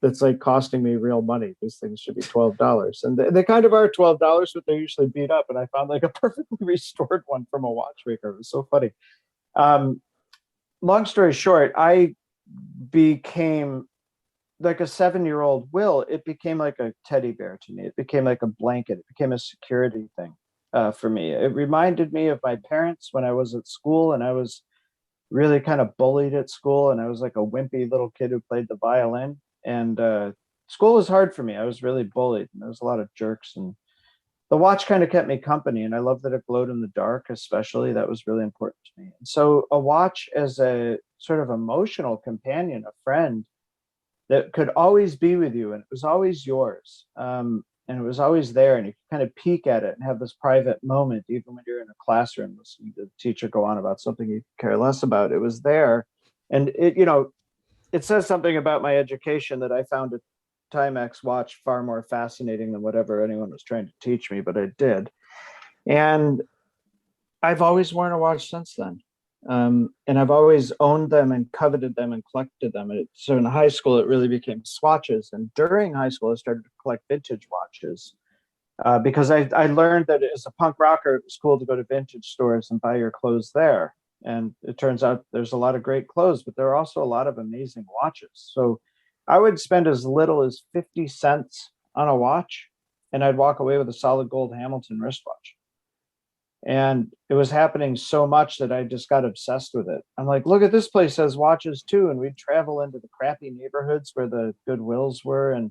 that's like costing me real money. These things should be $12. And they kind of are $12, but they're usually beat up. And I found like a perfectly restored one from a watchmaker. It was so funny. Long story short, I became like a 7-year-old Will. It became like a teddy bear to me. It became like a blanket. It became a security thing for me. It reminded me of my parents when I was at school, and I was really kind of bullied at school. And I was like a wimpy little kid who played the violin. And school was hard for me. I was really bullied, and there was a lot of jerks. And the watch kind of kept me company. And I love that it glowed in the dark, especially. That was really important to me. And so a watch as a sort of emotional companion, a friend that could always be with you, and it was always yours. And it was always there, and you could kind of peek at it and have this private moment, even when you're in a classroom listening to the teacher go on about something you care less about. It was there. And it says something about my education that I found a Timex watch far more fascinating than whatever anyone was trying to teach me, but I did. And I've always worn a watch since then. And I've always owned them and coveted them and collected them. So in high school, it really became swatches. And during high school, I started to collect vintage watches because I learned that as a punk rocker, it was cool to go to vintage stores and buy your clothes there. And it turns out there's a lot of great clothes, but there are also a lot of amazing watches. So I would spend as little as 50 cents on a watch, and I'd walk away with a solid gold Hamilton wristwatch. And it was happening so much that I just got obsessed with it. I'm like, look at this place has watches too. And we'd travel into the crappy neighborhoods where the Goodwills were. And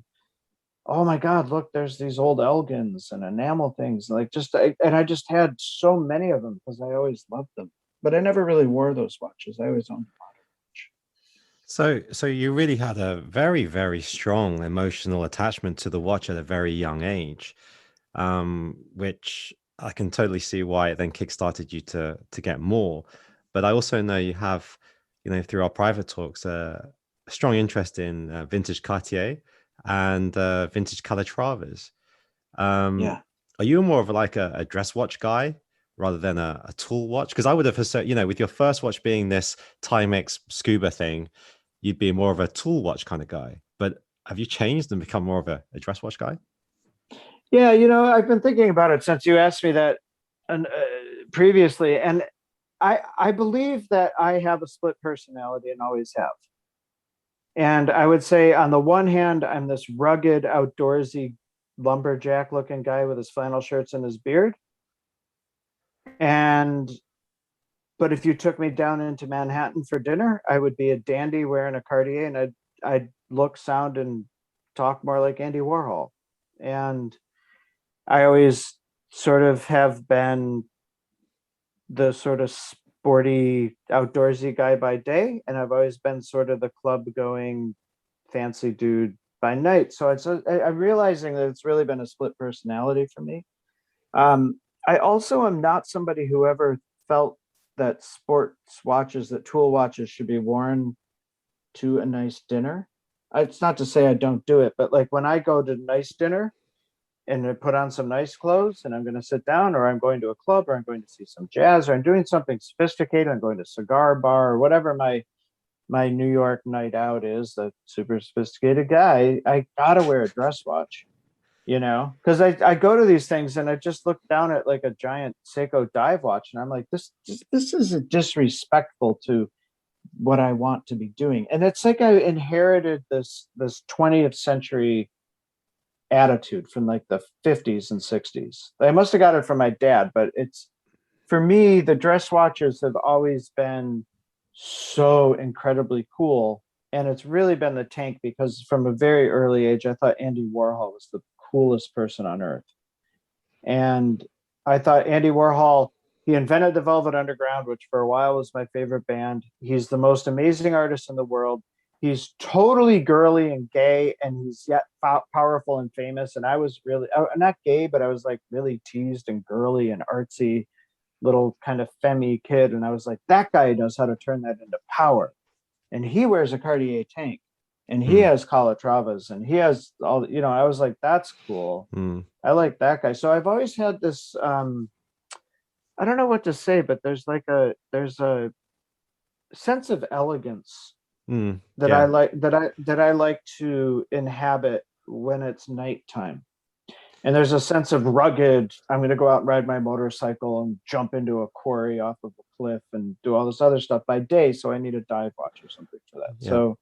oh my God, look, there's these old Elgins and enamel things. Like and I just had so many of them because I always loved them. But I never really wore those watches. I always owned a watch.
So you really had a very, very strong emotional attachment to the watch at a very young age, which I can totally see why it then kickstarted you to get more. But I also know you have, through our private talks, a strong interest in vintage Cartier and vintage Calatravas.
Yeah.
Are you more of like a dress watch guy rather than a tool watch? Because I would have said, with your first watch being this Timex scuba thing, you'd be more of a tool watch kind of guy. But have you changed and become more of a dress watch guy?
Yeah, I've been thinking about it since you asked me that previously. And I believe that I have a split personality and always have. And I would say on the one hand, I'm this rugged, outdoorsy, lumberjack looking guy with his flannel shirts and his beard. But if you took me down into Manhattan for dinner, I would be a dandy wearing a Cartier, and I'd look, sound, and talk more like Andy Warhol. And I always sort of have been the sort of sporty, outdoorsy guy by day, and I've always been sort of the club going, fancy dude by night. So I'm realizing that it's really been a split personality for me. I also am not somebody who ever felt that sports watches, that tool watches should be worn to a nice dinner. It's not to say I don't do it, but like when I go to nice dinner and I put on some nice clothes and I'm going to sit down, or I'm going to a club, or I'm going to see some jazz, or I'm doing something sophisticated, I'm going to a cigar bar, or whatever my New York night out is, that super sophisticated guy, I gotta wear a dress watch, because I go to these things and I just look down at like a giant Seiko dive watch and I'm like, this is disrespectful to what I want to be doing. And it's like I inherited this 20th century attitude from like the 50s and 60s. I must have got it from my dad, but it's, for me, the dress watches have always been so incredibly cool. And it's really been the tank, because from a very early age, I thought Andy Warhol was the coolest person on earth. And I thought Andy Warhol, he invented the Velvet Underground, which for a while was my favorite band. He's the most amazing artist in the world. He's totally girly and gay, and he's yet powerful and famous. And I was really, not gay, but I was like really teased and girly and artsy, little kind of femmy kid. And I was like, that guy knows how to turn that into power. And he wears a Cartier tank, and he has Calatravas, and he has all, I was like, that's cool. I like that guy. So I've always had this, I don't know what to say, but there's a sense of elegance that I like, that I like to inhabit when it's nighttime. And there's a sense of rugged, I'm going to go out and ride my motorcycle and jump into a quarry off of a cliff and do all this other stuff by day. So I need a dive watch or something for that. Yeah. So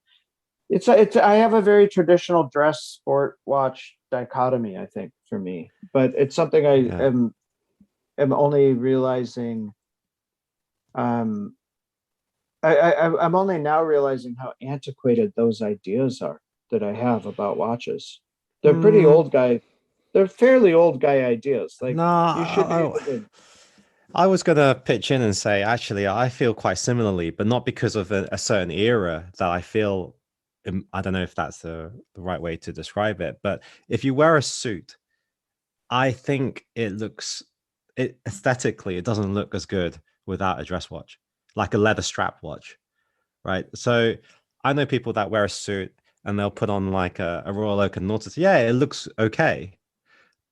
it's I have a very traditional dress sport watch dichotomy, I think, for me, but it's something I am only realizing. I'm only now realizing how antiquated those ideas are that I have about watches. They're pretty old guy. They're fairly old guy ideas. Like, you should be able to.
I was going to pitch in and say, actually, I feel quite similarly, but not because of a certain era that I feel. I don't know if that's the right way to describe it, but if you wear a suit, I think aesthetically, it doesn't look as good without a dress watch, like a leather strap watch, right? So I know people that wear a suit and they'll put on like a Royal Oak and Nautilus. Yeah, it looks okay.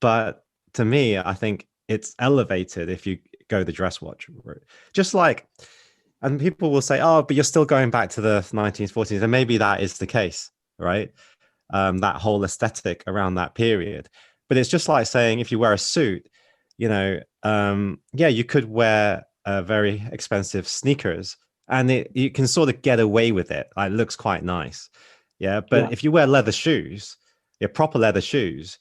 But to me, I think it's elevated if you go the dress watch route. Just like, and people will say, oh, but you're still going back to the 1940s. And maybe that is the case, right? That whole aesthetic around that period. But it's just like saying, if you wear a suit, yeah, you could wear very expensive sneakers and you can sort of get away with it. It looks quite nice. Yeah. But if you wear leather shoes, proper leather shoes,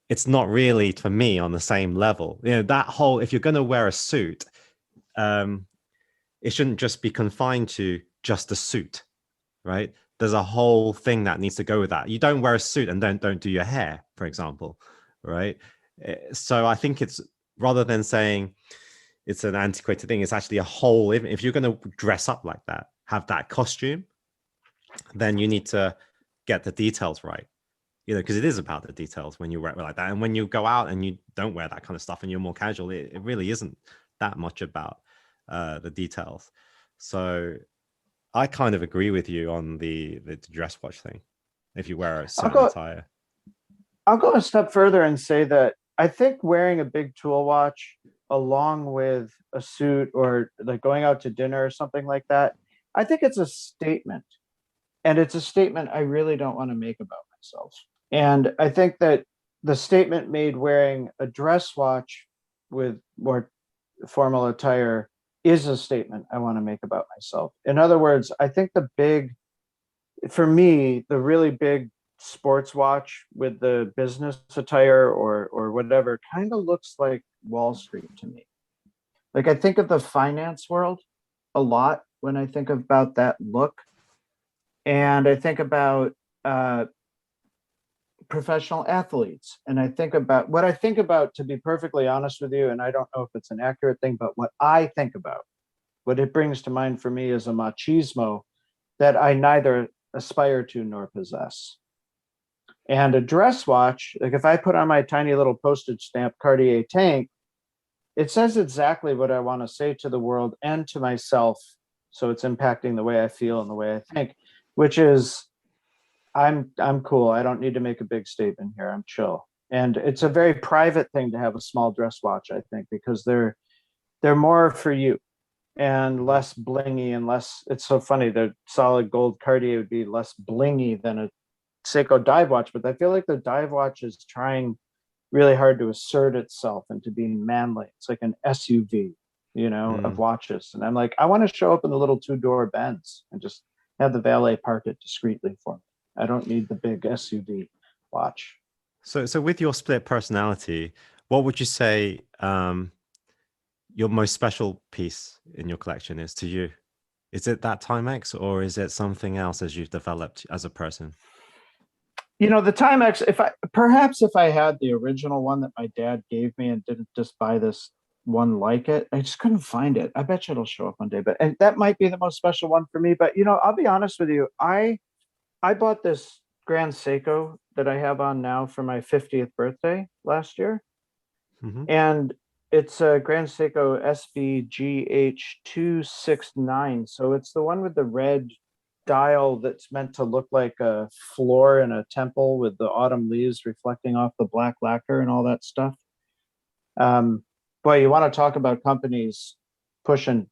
it's not really, for me, on the same level. That whole, if you're going to wear a suit, it shouldn't just be confined to just a suit, right? There's a whole thing that needs to go with that. You don't wear a suit and don't do your hair, for example, right? So I think it's, rather than saying it's an antiquated thing, it's actually a whole, if you're going to dress up like that, have that costume, then you need to get the details right. Because it is about the details when you wear it like that. And when you go out and you don't wear that kind of stuff and you're more casual, it really isn't that much about the details. So I kind of agree with you on the dress watch thing. If you wear a certain attire,
I'll go a step further and say that I think wearing a big tool watch along with a suit, or like going out to dinner or something like that, I think it's a statement. And it's a statement I really don't want to make about myself. And I think that the statement made wearing a dress watch with more formal attire is a statement I want to make about myself. In other words, I think for me, the really big sports watch with the business attire or whatever kind of looks like Wall Street to me. Like, I think of the finance world a lot when I think about that look. And I think about professional athletes. And I think about, to be perfectly honest with you, and I don't know if it's an accurate thing, but what I think about, what it brings to mind for me is a machismo that I neither aspire to nor possess. And a dress watch, like if I put on my tiny little postage stamp Cartier tank, it says exactly what I want to say to the world and to myself. So it's impacting the way I feel and the way I think, which is I'm cool. I don't need to make a big statement here. I'm chill. And it's a very private thing to have a small dress watch, I think, because they're more for you and less blingy and less. It's so funny. The solid gold Cartier would be less blingy than a Seiko dive watch, but I feel like the dive watch is trying really hard to assert itself into being manly. It's like an SUV, of watches. And I'm like, I want to show up in the little two-door Benz and just have the valet park it discreetly for me. I don't need the big SUV watch.
So with your split personality, what would you say your most special piece in your collection is to you? Is it that Timex, or is it something else as you've developed as a person?
The Timex, if I had the original one that my dad gave me and didn't just buy this one like it, I just couldn't find it. I bet you it'll show up one day, and that might be the most special one for me. But I'll be honest with you, I bought this Grand Seiko that I have on now for my 50th birthday last year.
Mm-hmm.
And it's a Grand Seiko SVGH269. So it's the one with the red dial that's meant to look like a floor in a temple with the autumn leaves reflecting off the black lacquer and all that stuff. Boy, you want to talk about companies pushing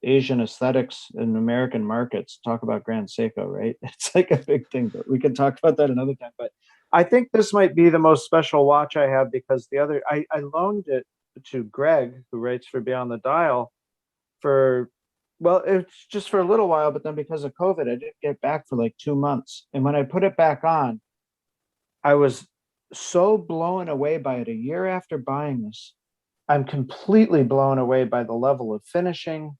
Asian aesthetics in American markets, talk about Grand Seiko, right? It's like a big thing, but we can talk about that another time. But I think this might be the most special watch I have because I loaned it to Greg, who writes for Beyond the Dial, it's just for a little while, but then because of COVID, I didn't get back for like 2 months. And when I put it back on, I was so blown away by it a year after buying this. I'm completely blown away by the level of finishing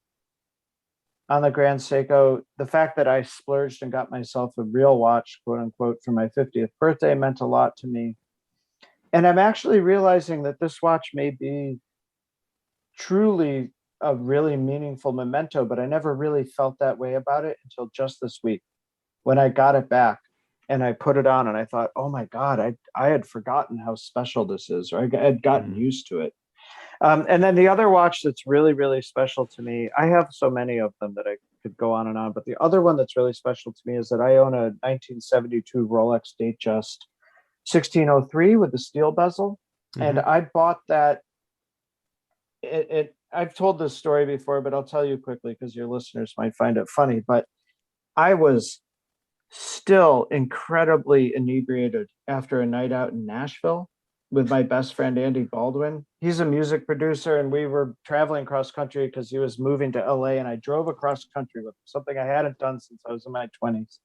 on the Grand Seiko. The fact that I splurged and got myself a real watch, quote unquote, for my 50th birthday meant a lot to me. And I'm actually realizing that this watch may be truly a really meaningful memento, but I never really felt that way about it until just this week when I got it back and I put it on and I thought, oh my God, I had forgotten how special this is, or I had gotten used to it. And then the other watch that's really, really special to me, I have so many of them that I could go on and on, but the other one that's really special to me is that I own a 1972 Rolex Datejust 1603 with the steel bezel. Mm-hmm. And I bought that. I've told this story before, but I'll tell you quickly because your listeners might find it funny. But I was still incredibly inebriated after a night out in Nashville with my best friend, Andy Baldwin. He's a music producer, and we were traveling cross country because he was moving to LA, and I drove across country with him, something I hadn't done since I was in my 20s.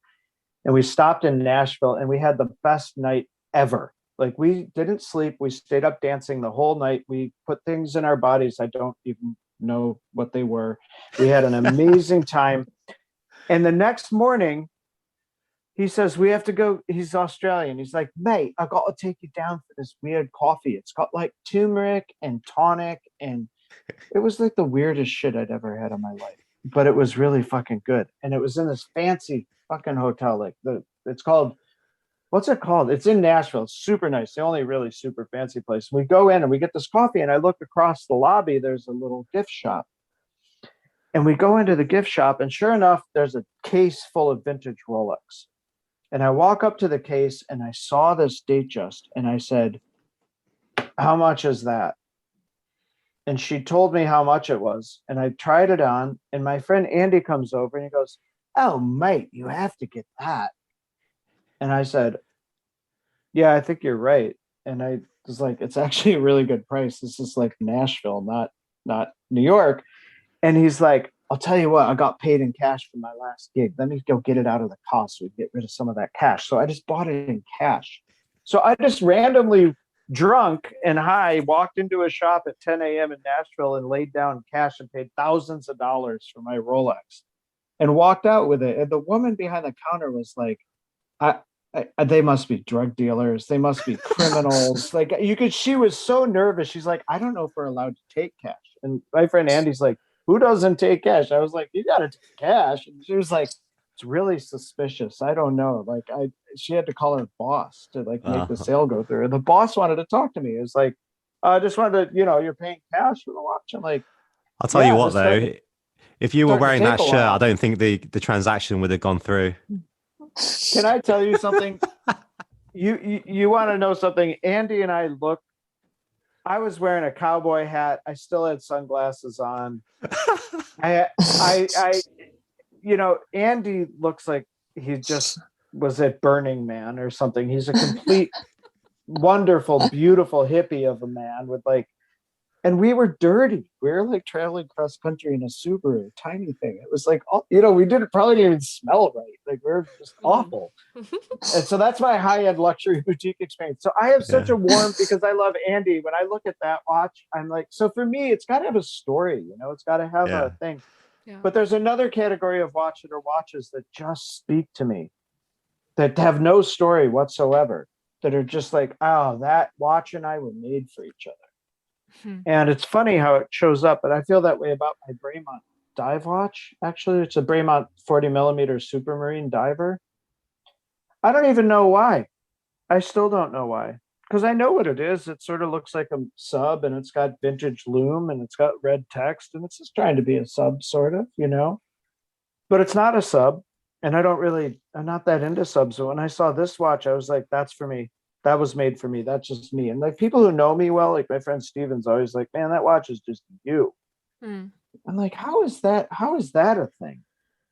And we stopped in Nashville, and we had the best night ever. Like, we didn't sleep. We stayed up dancing the whole night. We put things in our bodies. I don't even know what they were. We had an amazing time. And the next morning, he says, we have to go. He's Australian. He's like, mate, I got to take you down for this weird coffee. It's got like turmeric and tonic. And it was like the weirdest shit I'd ever had in my life. But it was really fucking good. And it was in this fancy fucking hotel. Like, it's called, what's it called? It's in Nashville. It's super nice. The only really super fancy place. We go in and we get this coffee, and I look across the lobby. There's a little gift shop. And we go into the gift shop, and sure enough, there's a case full of vintage Rolex. And I walk up to the case, and I saw this Datejust, and I said, how much is that? And she told me how much it was. And I tried it on, and my friend Andy comes over, and he goes, oh, mate, you have to get that. And I said, yeah, I think you're right. And I was like, it's actually a really good price. This is like Nashville, not New York. And he's like, I'll tell you what, I got paid in cash for my last gig. Let me go get it out of the cost so we get rid of some of that cash. So I just bought it in cash. So I just randomly, drunk and high, walked into a shop at 10 a.m. in Nashville and laid down cash and paid thousands of dollars for my Rolex and walked out with it. And the woman behind the counter was like, they must be drug dealers. They must be criminals. Like, she was so nervous. She's like, I don't know if we're allowed to take cash. And my friend Andy's like, who doesn't take cash? I was like, you got to take cash. And she was like, it's really suspicious. I don't know. Like she had to call her boss to like make the sale go through. And the boss wanted to talk to me. It was like, I just wanted to, you're paying cash for the watch. I'm like,
I'll tell you what though, if you were wearing that shirt, I don't think the transaction would have gone through.
Can I tell you something? You want to know something? Andy and I I was wearing a cowboy hat. I still had sunglasses on. Andy looks like he just was at Burning Man or something. He's a complete wonderful, beautiful hippie of a man with and we were dirty. We were like traveling cross country in a Subaru, tiny thing. It was like, we probably didn't even smell right. Like we were just awful. And so that's my high-end luxury boutique experience. So I have such a warmth because I love Andy. When I look at that watch, I'm like, so for me, it's got to have a story, it's got to have a thing.
Yeah.
But there's another category of watches that just speak to me, that have no story whatsoever, that are just like, oh, that watch and I were made for each other. And it's funny how it shows up, but I feel that way about my Bremont dive watch. Actually, it's a Bremont 40 millimeter Supermarine diver. I don't even know why. I still don't know why, because I know what it is. It sort of looks like a sub, and it's got vintage loom, and it's got red text, and it's just trying to be a sub, sort of, but it's not a sub. And I'm not that into subs. So when I saw this watch, I was like, that's for me. That was made for me. That's just me. And like people who know me well, like my friend Steven's always like, man, that watch is just you. I'm like, how is that a thing?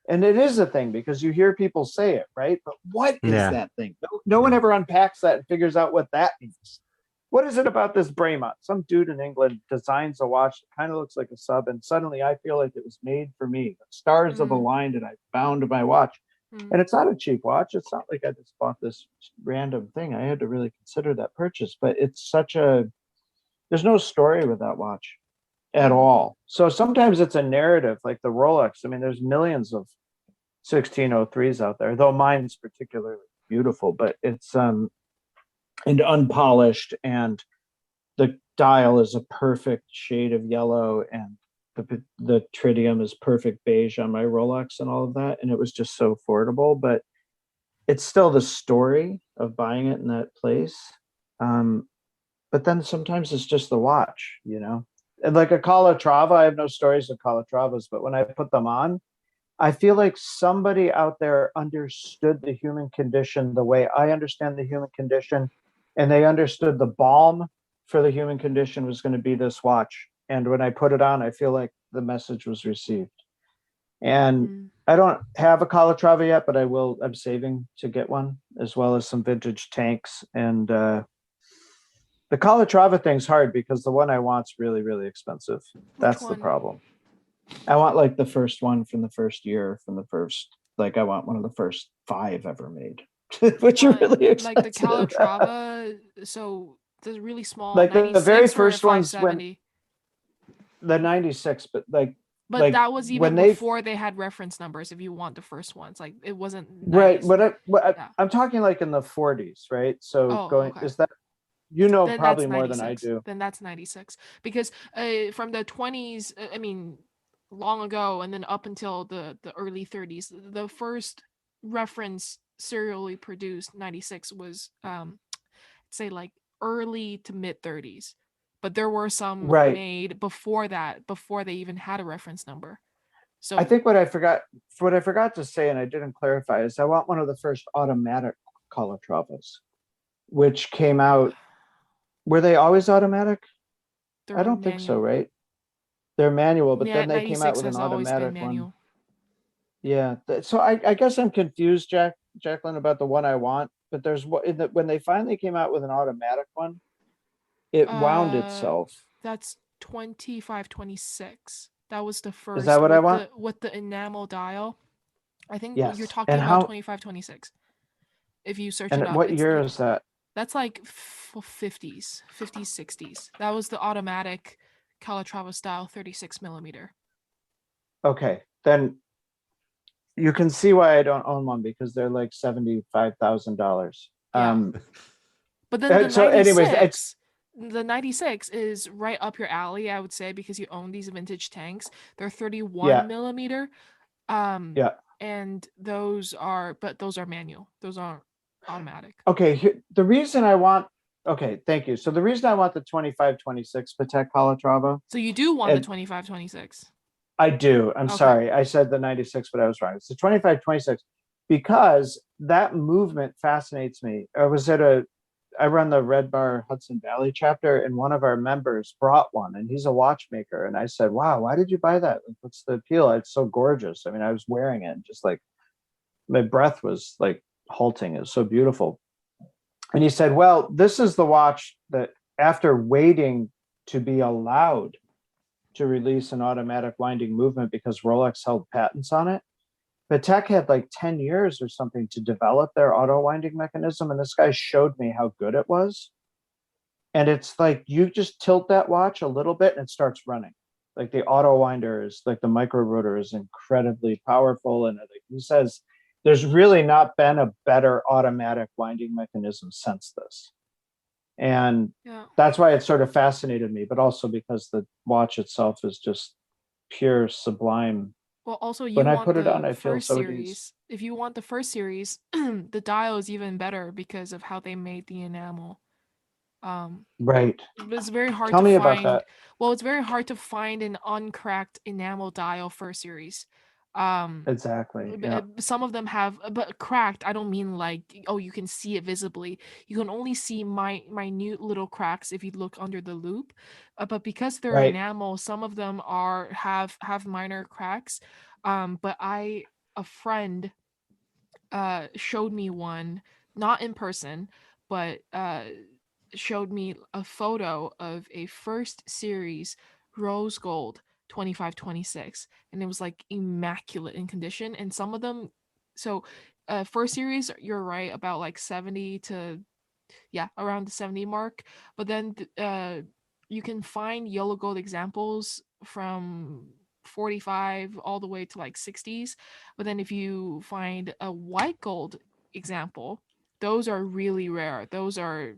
And it is a thing because you hear people say it, right? But what is that thing? No one ever unpacks that and figures out what that means. What is it about this Bremont? Some dude in England designs a watch that kind of looks like a sub, and suddenly I feel like it was made for me. The stars have aligned and I found my watch. And it's not a cheap watch. It's not like I just bought this random thing. I had to really consider that purchase, but it's there's no story with that watch at all. So sometimes it's a narrative, like the Rolex. I mean, there's millions of 1603s out there, though mine's particularly beautiful, but it's and unpolished, and the dial is a perfect shade of yellow, and the tritium is perfect beige on my Rolex and all of that. And it was just so affordable, but it's still the story of buying it in that place. But then sometimes it's just the watch, and like a Calatrava, I have no stories of Calatravas, but when I put them on, I feel like somebody out there understood the human condition the way I understand the human condition, and they understood the balm for the human condition was going to be this watch. And when I put it on, I feel like the message was received. And I don't have a Calatrava yet, but I will. I'm saving to get one, as well as some vintage tanks. And the Calatrava thing's hard because the one I want's really, really expensive. That's the problem. I want like the first one from the first year, I want one of the first 5 ever made, which are really expensive.
Like the Calatrava, so the really small,
like the very first ones when the 96, but
that was even before they had reference numbers. If you want the first ones, like it wasn't 90s.
Right. But I'm talking like in the 40s, right? So is that then probably more than I do?
Then that's 96, because from the 20s, I mean, long ago, and then up until the early 30s, the first reference serially produced 96 was say like early to mid 30s. But there were some made before that, before they even had a reference number. So
I think what I forgot to say, and I didn't clarify, is I want one of the first automatic Calatravas, which came out. Were they always automatic? I don't think so, right? They're manual, but then they came out with an automatic one. Yeah. So I guess I'm confused, Jacqueline, about the one I want. But there's when they finally came out with an automatic one, it wound itself.
That's 2526. That was the first.
Is that what I want?
With the enamel dial. I think you're talking
and
about 2526. If you search it up.
What year is that?
That's like 50s, 60s. That was the automatic Calatrava style 36 millimeter.
Okay, then you can see why I don't own one, because they're like $75,000.
But then the 96 is right up your alley, I would say, because you own these vintage tanks. They're 31 millimeter. and those are manual. Those aren't automatic.
Okay, okay, thank you. So the reason I want the 2526 Patek Calatrava,
So you do want the
And-
2526.
I do. I'm
Okay.
sorry. I said the 96, but I was wrong. It's the 2526 because that movement fascinates me. I run the Red Bar Hudson Valley chapter, and one of our members brought one, and he's a watchmaker. And I said, wow, why did you buy that? Like, what's the appeal? It's so gorgeous. I mean, I was wearing it, just like my breath was like halting. It was so beautiful. And he said, well, this is the watch that after waiting to be allowed to release an automatic winding movement because Rolex held patents on it, Patek had like 10 years or something to develop their auto winding mechanism. And this guy showed me how good it was. And it's like, you just tilt that watch a little bit and it starts running. Like the auto winder is like the micro rotor is incredibly powerful. And like he says, there's really not been a better automatic winding mechanism since this. And
Yeah.
that's why it sort of fascinated me, but also because the watch itself is just pure sublime.
Well, also you
When I
want
put it
the
on, I feel
first
so at
series.
ease.
If you want the first series, the dial is even better because of how they made the enamel.
Right.
It's very hard
Tell
to
me about
find.
that.
Well, it's very hard to find an uncracked enamel dial first series.
Exactly. Yeah.
Some of them have, but cracked, I don't mean like, oh, you can see it visibly. You can only see minute little cracks if you look under the loop. But because they're
Right.
enamel, some of them have minor cracks. But a friend showed me one, not in person, but showed me a photo of a first series rose gold 2526, and it was like immaculate in condition. And some of them, so first series, you're right, about like 70 to around the 70 mark. But then you can find yellow gold examples from 45 all the way to like 60s. But then if you find a white gold example, those are really rare. Those are,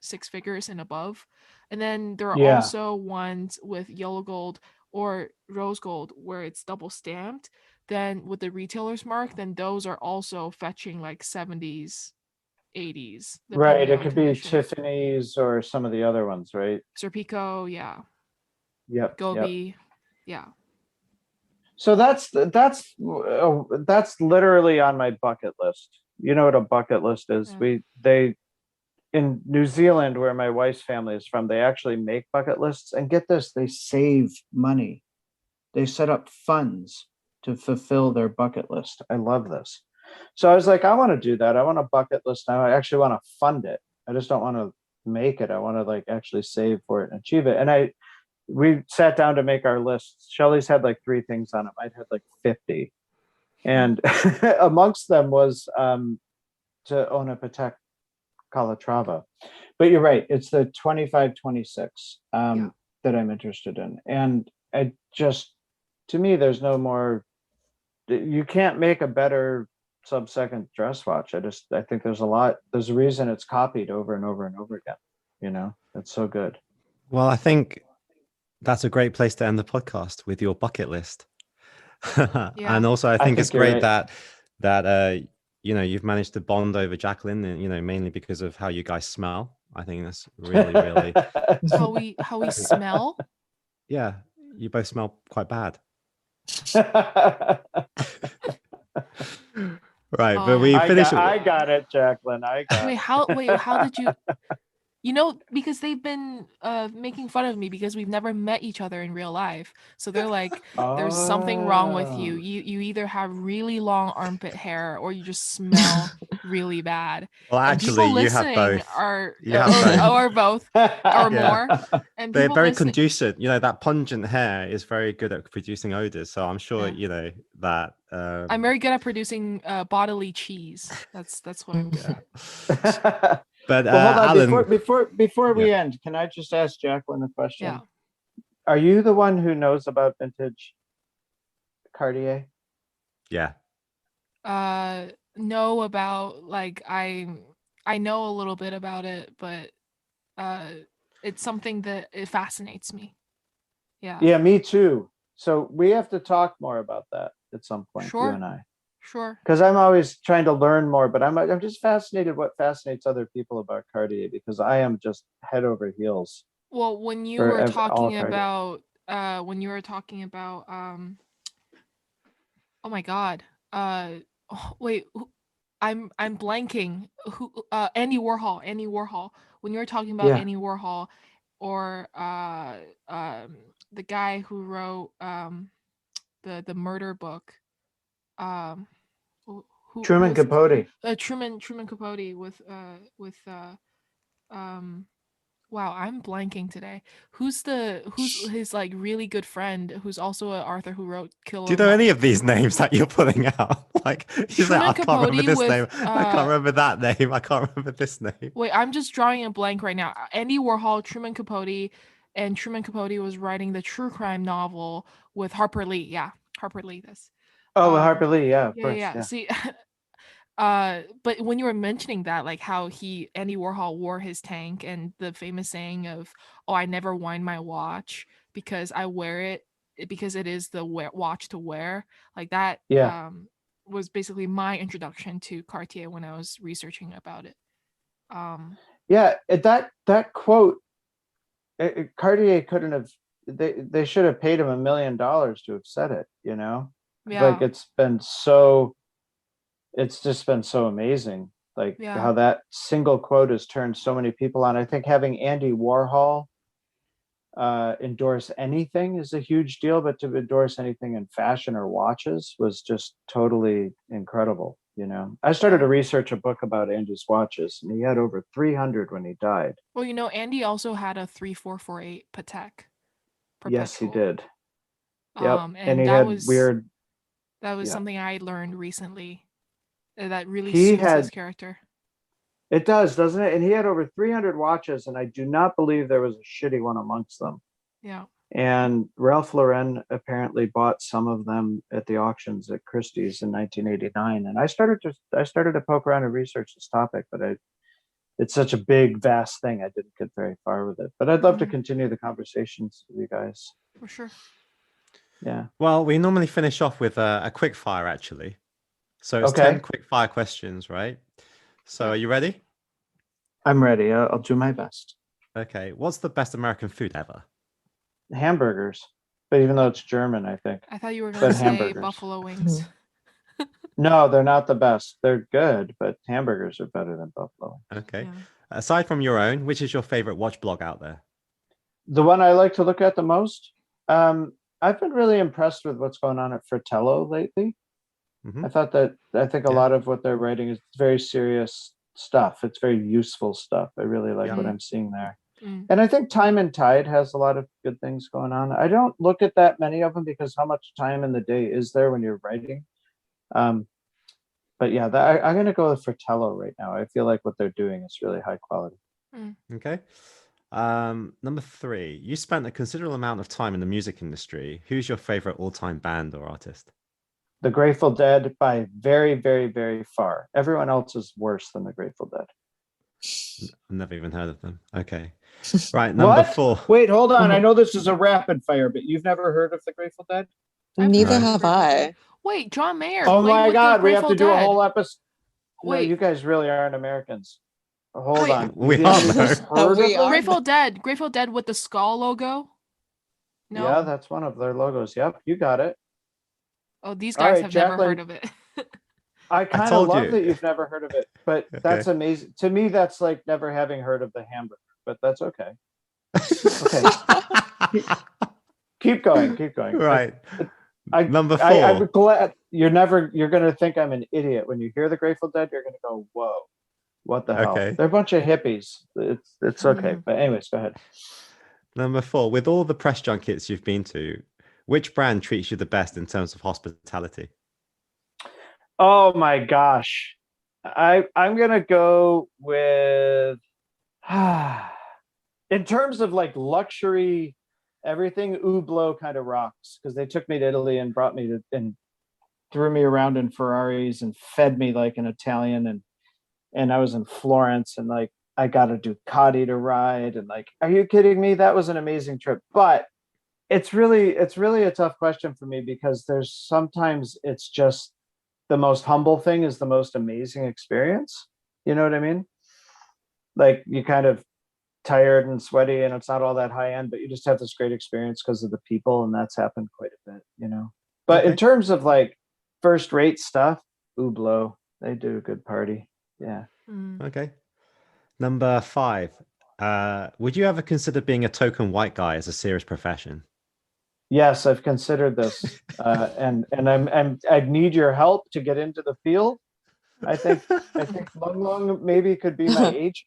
six figures and above. And then there are
Yeah.
also ones with yellow gold or rose gold where it's double stamped. Then with the retailer's mark, then those are also fetching like 70s, 80s,
Right.
depending
It
on
could be
condition.
Tiffany's or some of the other ones, right?
Serpico, yeah.
Yep.
Gobi, yeah.
So that's literally on my bucket list. You know what a bucket list is?
Yeah.
They in New Zealand, where my wife's family is from, they actually make bucket lists. And get this, they save money. They set up funds to fulfill their bucket list. I love this. So I was like, I want to do that. I want a bucket list now. I actually want to fund it. I just don't want to make it. I want to like actually save for it and achieve it. And we sat down to make our list. Shelley's had like 3 things on it. I'd had like 50. And amongst them was to own a Patek Calatrava. But you're right. It's the 2526 that I'm interested in. And I just, to me, there's no more, you can't make a better sub-second dress watch. I think there's a reason it's copied over and over and over again. It's so good.
Well, I think that's a great place to end the podcast with your bucket list. And also I think it's great
right.
that you've managed to bond over Jacqueline, and mainly because of how you guys smell. I think that's really, really
how we smell.
Yeah, you both smell quite bad. Right, but we finished.
I got it, Jacqueline.
How did you? Because they've been making fun of me because we've never met each other in real life. So they're like, there's something wrong with you. You either have really long armpit hair or you just smell really bad.
Well, actually, you have both.
Or both, or more. And
they're very conducive. That pungent hair is very good at producing odors. So I'm sure that.
I'm very good at producing bodily cheese. That's what I'm good
at.
But
well, hold on.
Alan,
before we end, can I just ask Jacqueline a question?
Yeah.
Are you the one who knows about vintage Cartier?
Yeah.
Know about, like, I know a little bit about it, but it's something that it fascinates me. Yeah.
Yeah, me too. So we have to talk more about that. at some point,
Sure.
you and I.
Sure.
Because I'm always trying to learn more, but I'm just fascinated what fascinates other people about Cartier, because I am just head over heels.
Well, when you
For
were
all
talking
Cartier.
about oh my God. Wait, I'm blanking. Who Andy Warhol. When you were talking about
Yeah.
Andy Warhol, or the guy who wrote the murder book,
Truman Capote.
Truman Capote with wow, I'm blanking today. Who's his like really good friend who's also an author who wrote Kill
Do you
'Em
know
All?
any of these names that you're putting out? Like, he's like,
Truman
I can't remember
Capote
this
with,
name. I can't remember that name. I can't remember this name.
Wait, I'm just drawing a blank right now. Andy Warhol, Truman Capote, and Truman Capote was writing the true crime novel with Harper Lee. Yeah, Harper Lee. This.
Oh, Harper Lee. Yeah, of course.
Yeah.
Yeah.
See, but when you were mentioning that, like how Andy Warhol wore his tank, and the famous saying of, "Oh, I never wind my watch because I wear it because it is the watch to wear." Like that.
Yeah.
Was basically my introduction to Cartier when I was researching about it.
Yeah, that quote, Cartier couldn't have. They should have paid him $1 million to have said it. You know,
Yeah.
like it's just been so amazing. Like how that single quote has turned so many people on. I think having Andy Warhol endorse anything is a huge deal, but to endorse anything in fashion or watches was just totally incredible. You know, I started to research a book about Andy's watches, and he had over 300 when he died.
Well, you know, Andy also had a 3448 Patek.
Yes, he did.
Yep.
And he had weird.
That was something I learned recently. That really
He
suits
had
his character.
It does, doesn't it? And he had over 300 watches, and I do not believe there was a shitty one amongst them.
Yeah.
And Ralph Lauren apparently bought some of them at the auctions at Christie's in 1989. And I started to poke around and research this topic, but it's such a big, vast thing. I didn't get very far with it. But I'd love to continue the conversations with you guys.
For sure.
Yeah.
Well, we normally finish off with a quick fire, actually. So it's 10 quick fire questions, right? So are you ready?
I'm ready. I'll do my best.
Okay. What's the best American food ever?
Hamburgers. But even though it's German, I think.
I thought you were going to say buffalo wings.
No, they're not the best. They're good, but hamburgers are better than buffalo.
Okay. Yeah. Aside from your own, which is your favorite watch blog out there?
The one I like to look at the most? I've been really impressed with what's going on at Fratello lately. Mm-hmm. I think a lot of what they're writing is very serious stuff. It's very useful stuff. I really like what I'm seeing there. And I think Time and Tide has a lot of good things going on. I don't look at that many of them because how much time in the day is there when you're writing? But yeah, I'm going to go with Fratello right now. I feel like what they're doing is really high quality.
Okay. Number 3, you spent a considerable amount of time in the music industry. Who's your favorite all-time band or artist?
The Grateful Dead by very, very, very far. Everyone else is worse than the Grateful Dead.
I've never even heard of them. Okay. Right, number 4.
Wait, hold on. I know this is a rapid fire, but you've never heard of the Grateful Dead?
Neither have I.
Wait, John Mayer.
Oh my God, we have to do a whole episode.
Wait,
no, you guys really aren't Americans. Hold on.
We are.
Grateful Dead with the skull logo. No?
Yeah, that's one of their logos. Yep, you got it.
Oh, these guys have never heard of it.
I kind of love that you've never heard of it, but that's amazing. To me, that's like never having heard of the hamburger, but that's okay. Okay. Keep going.
Right. Number 4.
I'm glad you're going to think I'm an idiot. When you hear the Grateful Dead, you're going to go, whoa, what the hell? They're a bunch of hippies. It's okay. But anyways, go ahead.
Number 4, with all the press junkets you've been to, which brand treats you the best in terms of hospitality?
Oh my gosh. I'm going to go with, in terms of like luxury, everything, Hublot kind of rocks because they took me to Italy and brought me to and threw me around in Ferraris and fed me like an Italian. And I was in Florence and like, I got a Ducati to ride. And like, are you kidding me? That was an amazing trip. But it's really a tough question for me, because there's sometimes it's just the most humble thing is the most amazing experience. You know what I mean? Like, you kind of tired and sweaty and it's not all that high end, but you just have this great experience because of the people, and that's happened quite a bit, you know. But in
Okay.
terms of like first rate stuff, Hublot, they do a good party. Yeah.
Okay. Number 5. Would you ever consider being a token white guy as a serious profession?
Yes, I've considered this, and I need your help to get into the field. I think Long maybe could be my agent.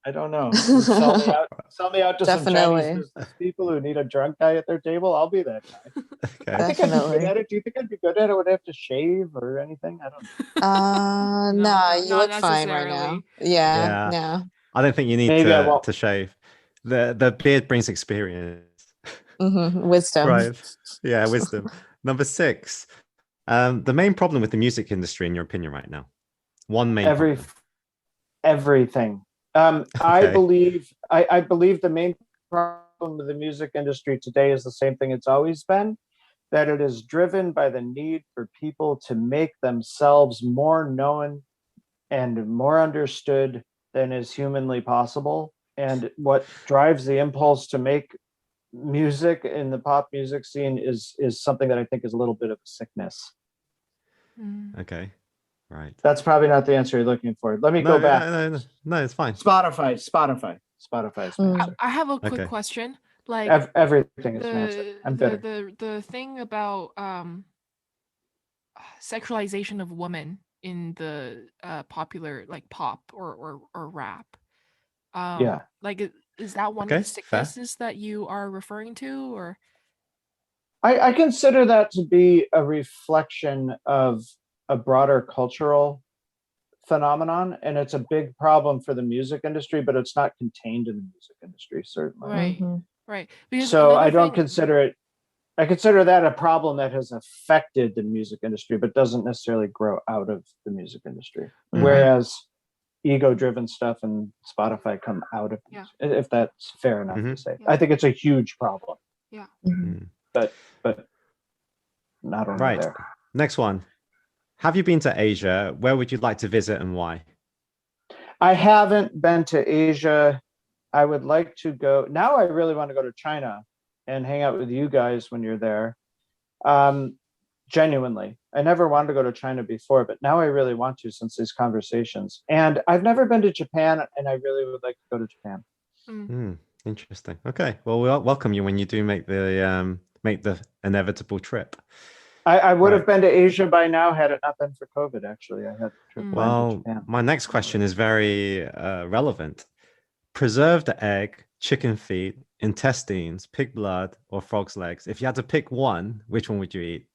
I don't know. Sell me out to some Chinese
Definitely.
business people who need a drunk guy at their table. I'll be that guy.
Okay.
I think I'd be good
Definitely.
at it. Do you think I'd be good at it? Would I have to shave or anything? I don't know.
No, you
not
look fine right now.
necessarily.
Yeah,
Yeah.
no.
I don't think you need
Maybe I won't.
to shave. The beard brings experience.
Wisdom.
Right. Yeah, wisdom. Number 6. The main problem with the music industry, in your opinion, right now? One main problem.
Everything. I
Okay.
believe the main problem with the music industry today is the same thing it's always been, that it is driven by the need for people to make themselves more known and more understood than is humanly possible. And what drives the impulse to make music in the pop music scene is something that I think is a little bit of a sickness.
Okay. Right.
That's probably not the answer you're looking for. Let me go back.
No, it's fine.
Spotify is my answer.
I have a quick
Okay.
question. Like
Everything is my answer. I'm bitter.
the thing about sexualization of women in the popular like pop or rap.
Yeah.
Like is that one
Okay,
of the
fair.
sicknesses that you are referring to, or?
I consider that to be a reflection of a broader cultural phenomenon, and it's a big problem for the music industry, but it's not contained in the music industry, certainly.
Right. Right. Because
So I
another
don't
thing-
consider it, I consider that a problem that has affected the music industry, but doesn't necessarily grow out of the music industry.
Mhm.
Whereas ego-driven stuff and Spotify come out of
Yeah.
music, if that's fair enough to say.
Yeah.
I think it's a huge problem,
Yeah.
but not only
Right.
there.
Next one. Have you been to Asia? Where would you like to visit and why?
I haven't been to Asia. I would like to go. Now I really want to go to China and hang out with you guys when you're there. Genuinely. I never wanted to go to China before, but now I really want to since these conversations. And I've never been to Japan, and I really would like to go to Japan.
Interesting. Okay. Well, we'll welcome you when you do make the inevitable trip.
I would have been to Asia by now had it not been for COVID, actually. I had a trip planned to
Well,
Japan.
my next question is very relevant. Preserved egg, chicken feet, intestines, pig blood, or frog's legs. If you had to pick one, which one would you eat?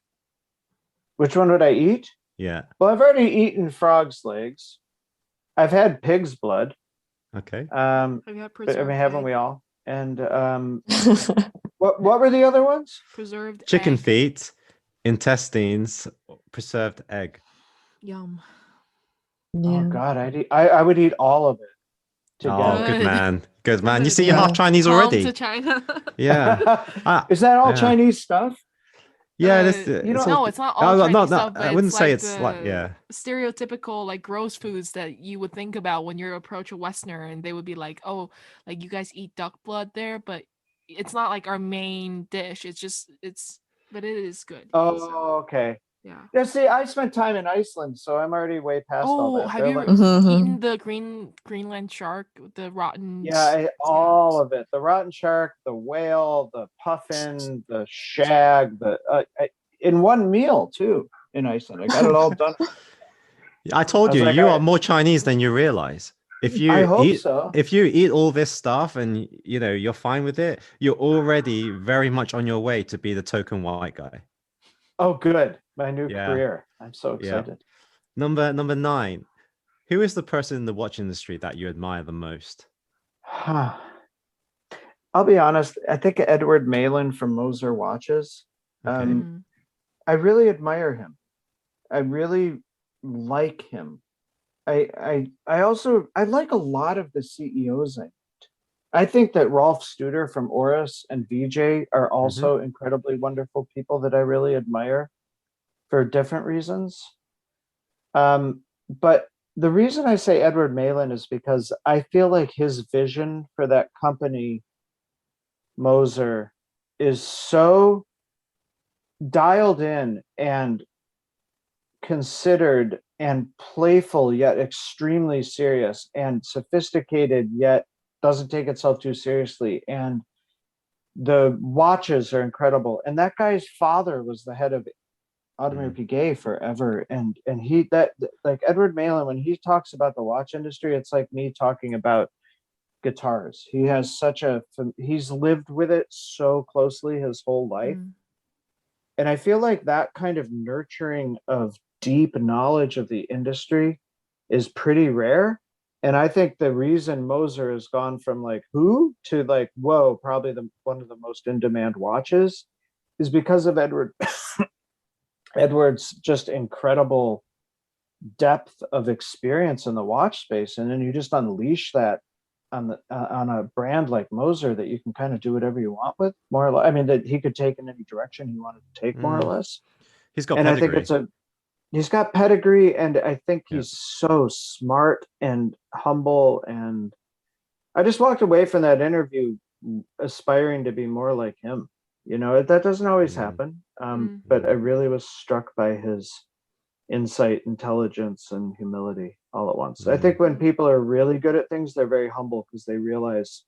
Which one would I eat?
Yeah.
Well, I've already eaten frog's legs. I've had pig's blood.
Okay.
Have you had
But, I mean, haven't
egg?
we all? And what were the other ones?
Preserved
Chicken
egg.
feet, intestines, preserved egg.
Yum.
Oh God, I would eat all of it together.
Oh, good man. Good man. You
Is it
see, you're half Chinese
home
already.
to China?
Yeah.
Is that all
yeah.
Chinese stuff?
Yeah,
no, it's not all Chinese stuff. But
I wouldn't say
like
it's like, yeah.
stereotypical like gross foods that you would think about when you approach a Westerner, and they would be like, "Oh, like you guys eat duck blood there," but it's not like our main dish. But it is good.
Oh, okay.
Yeah.
Yeah. See, I spent time in Iceland, so I'm already way past all
Oh,
that.
have
They're
you
like-
eaten the Greenland shark, the rotten?
Yeah, all of it. The rotten shark, the whale, the puffin, the shag, in one meal too in Iceland. I got it all done.
I told
I was
you,
like,
you are more Chinese than you realize. If you if you eat all this stuff and you're fine with it, you're already very much on your way to be the token white guy.
Oh, good. My new career. I'm so excited.
Number 9. Who is the person in the watch industry that you admire the most?
I'll be honest. I think Edward Malin from Moser Watches.
Okay.
I really admire him. I really like him. I like a lot of the CEOs I think that Rolf Studer from Oris and VJ are
Mm-hmm.
also incredibly wonderful people that I really admire for different reasons. But the reason I say Edward Malin is because I feel like his vision for that company, Moser, is so dialed in and considered and playful, yet extremely serious, and sophisticated, yet doesn't take itself too seriously. And the watches are incredible. And that guy's father was the head of Audemars Piguet forever. And he, that, like Edward Malin, when he talks about the watch industry, it's like me talking about guitars. He has he's lived with it so closely his whole life. And I feel like that kind of nurturing of deep knowledge of the industry is pretty rare. And I think the reason Moser has gone from like who to like, whoa, probably one of the most in-demand watches is because of Edward's just incredible depth of experience in the watch space. And then you just unleash that on a brand like Moser that you can kind of do whatever you want with, more or less. I mean, that he could take in any direction he wanted to take, more or less.
He's got
and
pedigree.
I think he's got pedigree, and I think he's so smart and humble. And I just walked away from that interview aspiring to be more like him. You know, that doesn't always happen. But I really was struck by his insight, intelligence, and humility all at once. I think when people are really good at things, they're very humble because they realize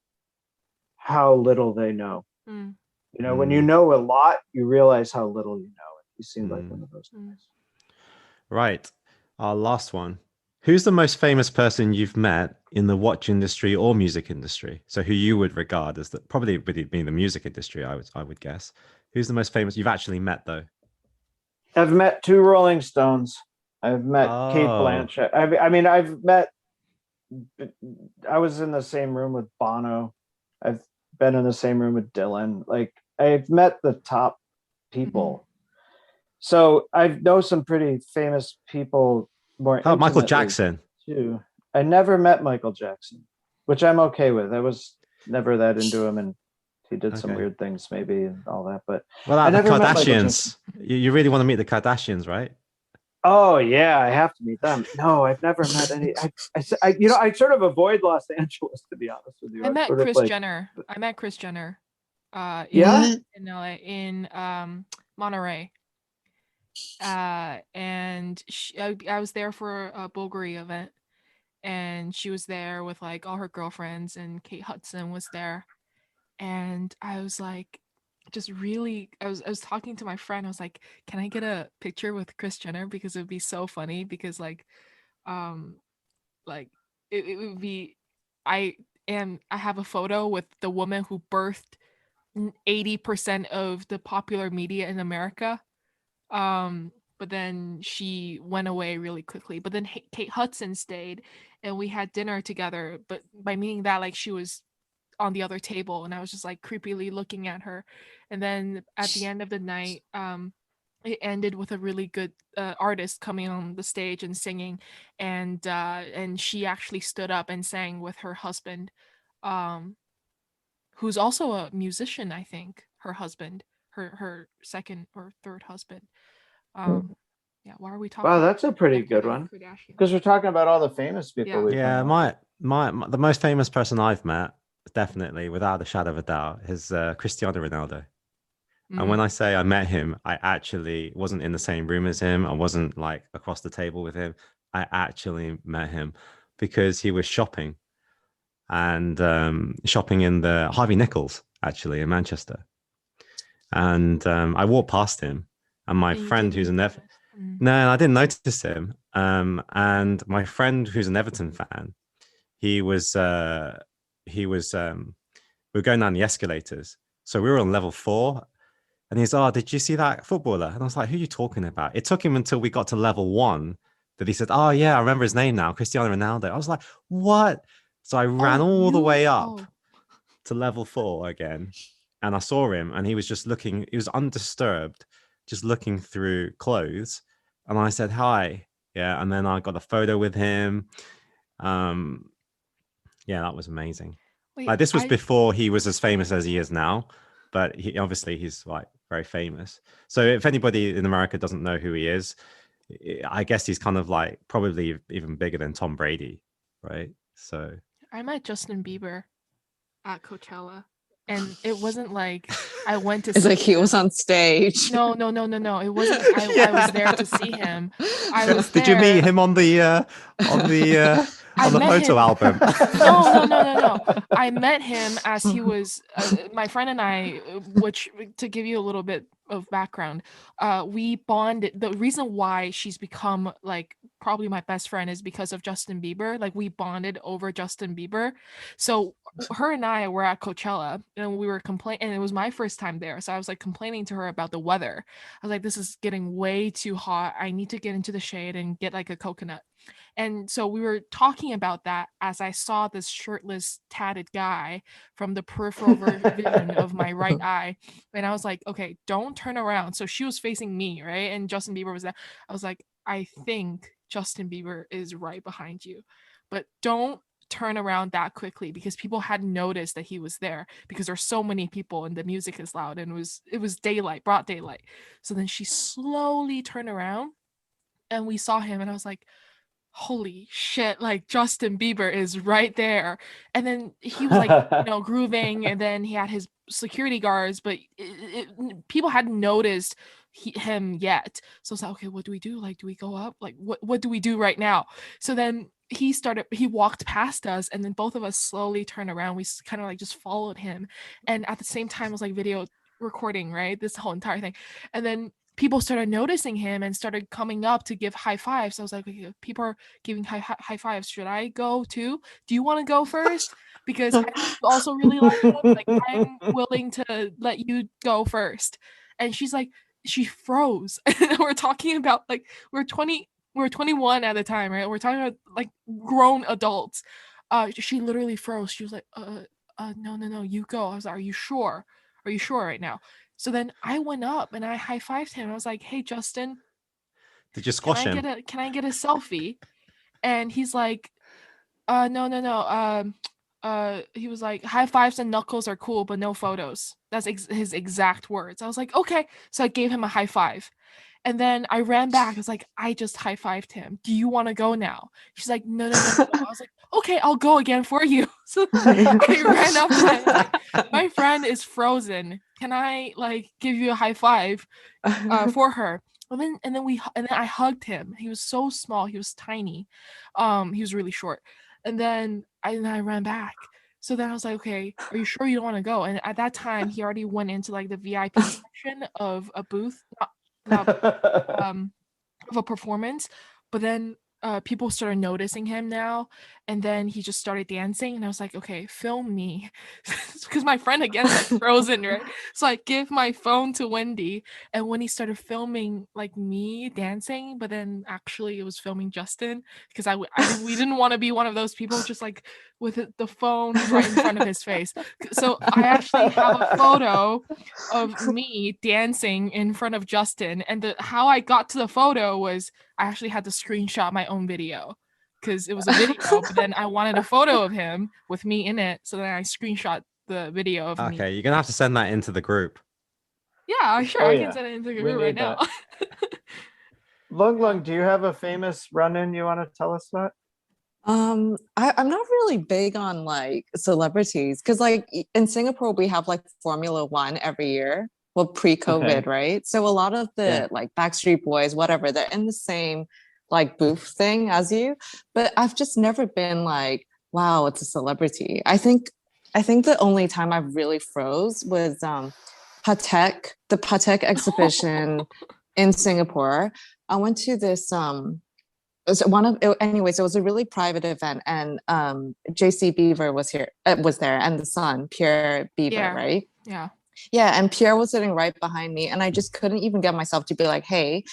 how little they know. You know, when you know a lot, you realize how little you know. He seemed like one of those guys.
Right. Our last one. Who's the most famous person you've met in the watch industry or music industry? So who you would regard as probably being the music industry, I would guess. Who's the most famous you've actually met though?
I've met 2 Rolling Stones. I've met Kate Blanchett. I was in the same room with Bono. I've been in the same room with Dylan. Like, I've met the top people. So I know some pretty famous people more.
How about Michael Jackson?
Too. I never met Michael Jackson, which I'm okay with. I was never that into him, and he did some weird things maybe and all that. But
well, the Kardashians. You really want to meet the Kardashians, right?
Oh yeah, I have to meet them. No, I've never met any. I sort of avoid Los Angeles, to be honest with you.
I met Kris Jenner. In LA, in Monterey. And I was there for a Bulgari event, and she was there with like all her girlfriends, and Kate Hudson was there, and I was like, I was talking to my friend. I was like, can I get a picture with Kris Jenner, because it would be so funny, because like it would be, I have a photo with the woman who birthed 80% of the popular media in America. But then she went away really quickly. But then Kate Hudson stayed, and we had dinner together. But by meaning that, like, she was on the other table, and I was just like creepily looking at her. And then at the end of the night, it ended with a really good artist coming on the stage and singing, and she actually stood up and sang with her husband, who's also a musician. I think her husband, her second or third husband. Yeah, why are we talking?
Wow, that's a pretty good one, because we're talking about all the famous people.
Yeah, my the most famous person I've met, definitely without a shadow of a doubt, is Cristiano Ronaldo. And when I say I met him, I actually wasn't in the same room as him. I wasn't like across the table with him. I actually met him because he was shopping, and shopping in the Harvey Nichols, actually, in Manchester. And I walked past him, and my friend who's an no, I didn't notice him. And my friend who's an Everton fan, we were going down the escalators. So we were on level 4, and he's, oh, did you see that footballer? And I was like, who are you talking about? It took him until we got to level 1 that he said, oh yeah, I remember his name now, Cristiano Ronaldo. I was like, what? So I ran all the way up to level 4 again, and I saw him, and he was just looking, he was undisturbed, just looking through clothes. And I said, hi. Yeah. And then I got a photo with him. Yeah, that was amazing.
Wait,
Like this was before he was as famous as he is now, but he's like very famous. So if anybody in America doesn't know who he is, I guess he's kind of like probably even bigger than Tom Brady, right? So
I met Justin Bieber at Coachella, and it wasn't like I went to
It's
see
like he
him.
was on stage.
No. It wasn't. I was there to see him. I was there.
Did you meet him on the
met
photo
him.
album?
No. I met him as he was my friend and I, which to give you a little bit of background, we bonded. The reason why she's become like probably my best friend is because of Justin Bieber. Like we bonded over Justin Bieber. So her and I were at Coachella and we were complaining, and it was my first time there. So I was like complaining to her about the weather. I was like, this is getting way too hot. I need to get into the shade and get like a coconut. And so we were talking about that as I saw this shirtless, tatted guy from the peripheral vision of my right eye. And I was like, okay, don't turn around. So she was facing me, right? And Justin Bieber was there. I was like, I think Justin Bieber is right behind you, but don't turn around that quickly because people hadn't noticed that he was there because there's so many people and the music is loud and it was daylight, broad daylight. So then she slowly turned around and we saw him and I was like, holy shit, like Justin Bieber is right there. And then he was like, grooving, and then he had his security guards, but people hadn't noticed him yet. So it's like, okay, what do we do? Like, do we go up? Like, what do we do right now? So then he walked past us, and then both of us slowly turned around. We kind of like just followed him. And at the same time, it was like video recording, right? This whole entire thing. And then people started noticing him and started coming up to give high fives. So I was like, okay, people are giving high fives. Should I go too? Do you want to go first? Because I also really like him. Like, I'm willing to let you go first. And she's like, she froze. And we're talking about like, we're 21 at the time, right? We're talking about like grown adults. She literally froze. She was like, no, you go. I was like, are you sure? Are you sure right now? So then I went up and I high-fived him. I was like, hey, Justin,
did you squash him?
Can I get a selfie? And he's like, no. He was like, high fives and knuckles are cool, but no photos. That's his exact words. I was like, okay. So I gave him a high five. And then I ran back. I was like, I just high-fived him. Do you want to go now? She's like, no. I was like, okay, I'll go again for you. So I ran up to him. Like, my friend is frozen. Can I like give you a high five for her? And then I hugged him. He was so small. He was tiny. He was really short. And then I ran back. So then I was like, okay, are you sure you don't want to go? And at that time, he already went into like the VIP section of a booth. Of a performance, but then people started noticing him now, and then he just started dancing, and I was like, okay, film me, because my friend again is like frozen, right? So I give my phone to Wendy, and when he started filming like me dancing, but then actually it was filming Justin, because we didn't want to be one of those people just like with the phone right in front of his face. So I actually have a photo of me dancing in front of Justin, and how I got to the photo was I actually had to screenshot my own video because it was a video, but then I wanted a photo of him with me in it, so then I screenshot the video of me.
Okay, you're gonna have to send that into the group.
Yeah, sure, I can send it into the group right now.
Lung, do you have a famous run-in you want to tell us about?
I'm not really big on like celebrities because like in Singapore we have like Formula One every year. Well, pre-COVID, right? So a lot of the like Backstreet Boys, whatever, they're in the same like booth thing as you. But I've just never been like, wow, it's a celebrity. I think the only time I really froze was the Patek exhibition in Singapore. I went to this anyways, it was a really private event, and JC Beaver was there, and the son, Pierre Beaver, right? Yeah, and Pierre was sitting right behind me, and I just couldn't even get myself to be like, hey,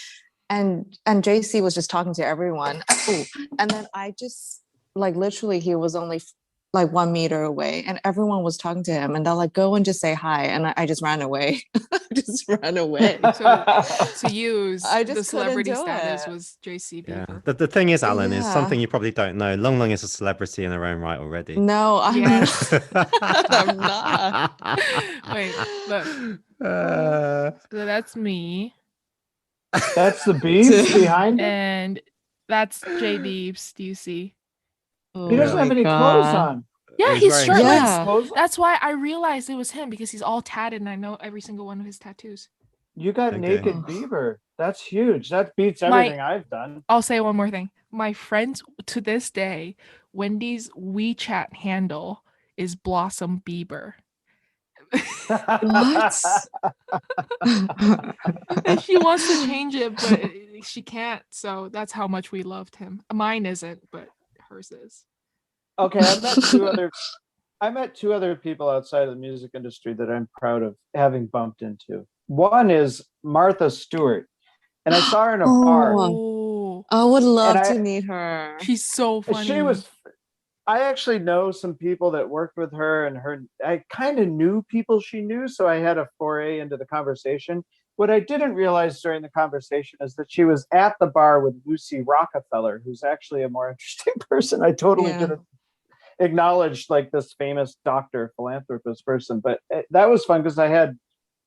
and JC was just talking to everyone. Oh, and then I just like literally he was only like 1 meter away, and everyone was talking to him, and they're like, "Go and just say hi," and I just ran away. Just ran away.
So to use
I
the
just couldn't
celebrity
do
status
it.
was JC
Yeah.
Beaver.
The thing is, Alan, is something
Yeah.
you probably don't know. Long Long is a celebrity in her own right already.
No, I'm
Yes.
not. I'm not.
Wait, look.
Uh,
So that's me.
That's the Beebs behind him.
And that's J Beeps. Do you see?
Oh
He doesn't
my
have any
God.
clothes on.
Yeah,
He's
he's
wearing
shirtless.
Yeah.
Clothes on?
That's why I realized it was him, because he's all tatted and I know every single one of his tattoos.
You got
Okay.
naked
Oh.
Beaver. That's huge. That beats
My-
everything I've done.
I'll say one more thing. My friends to this day, Wendy's WeChat handle is Blossom Bieber.
What?
And she wants to change it, but she can't. So that's how much we loved him. Mine isn't, but hers is.
Okay, I met two other people outside of the music industry that I'm proud of having bumped into. One is Martha Stewart, and I saw her in a bar.
Oh,
I would love
And
to meet her.
she's so funny.
I actually know some people that worked with her, and I kind of knew people she knew, so I had a foray into the conversation. What I didn't realize during the conversation is that she was at the bar with Lucy Rockefeller, who's actually a more interesting person. I totally
Yeah.
didn't acknowledge like this famous doctor, philanthropist person, but that was fun because I had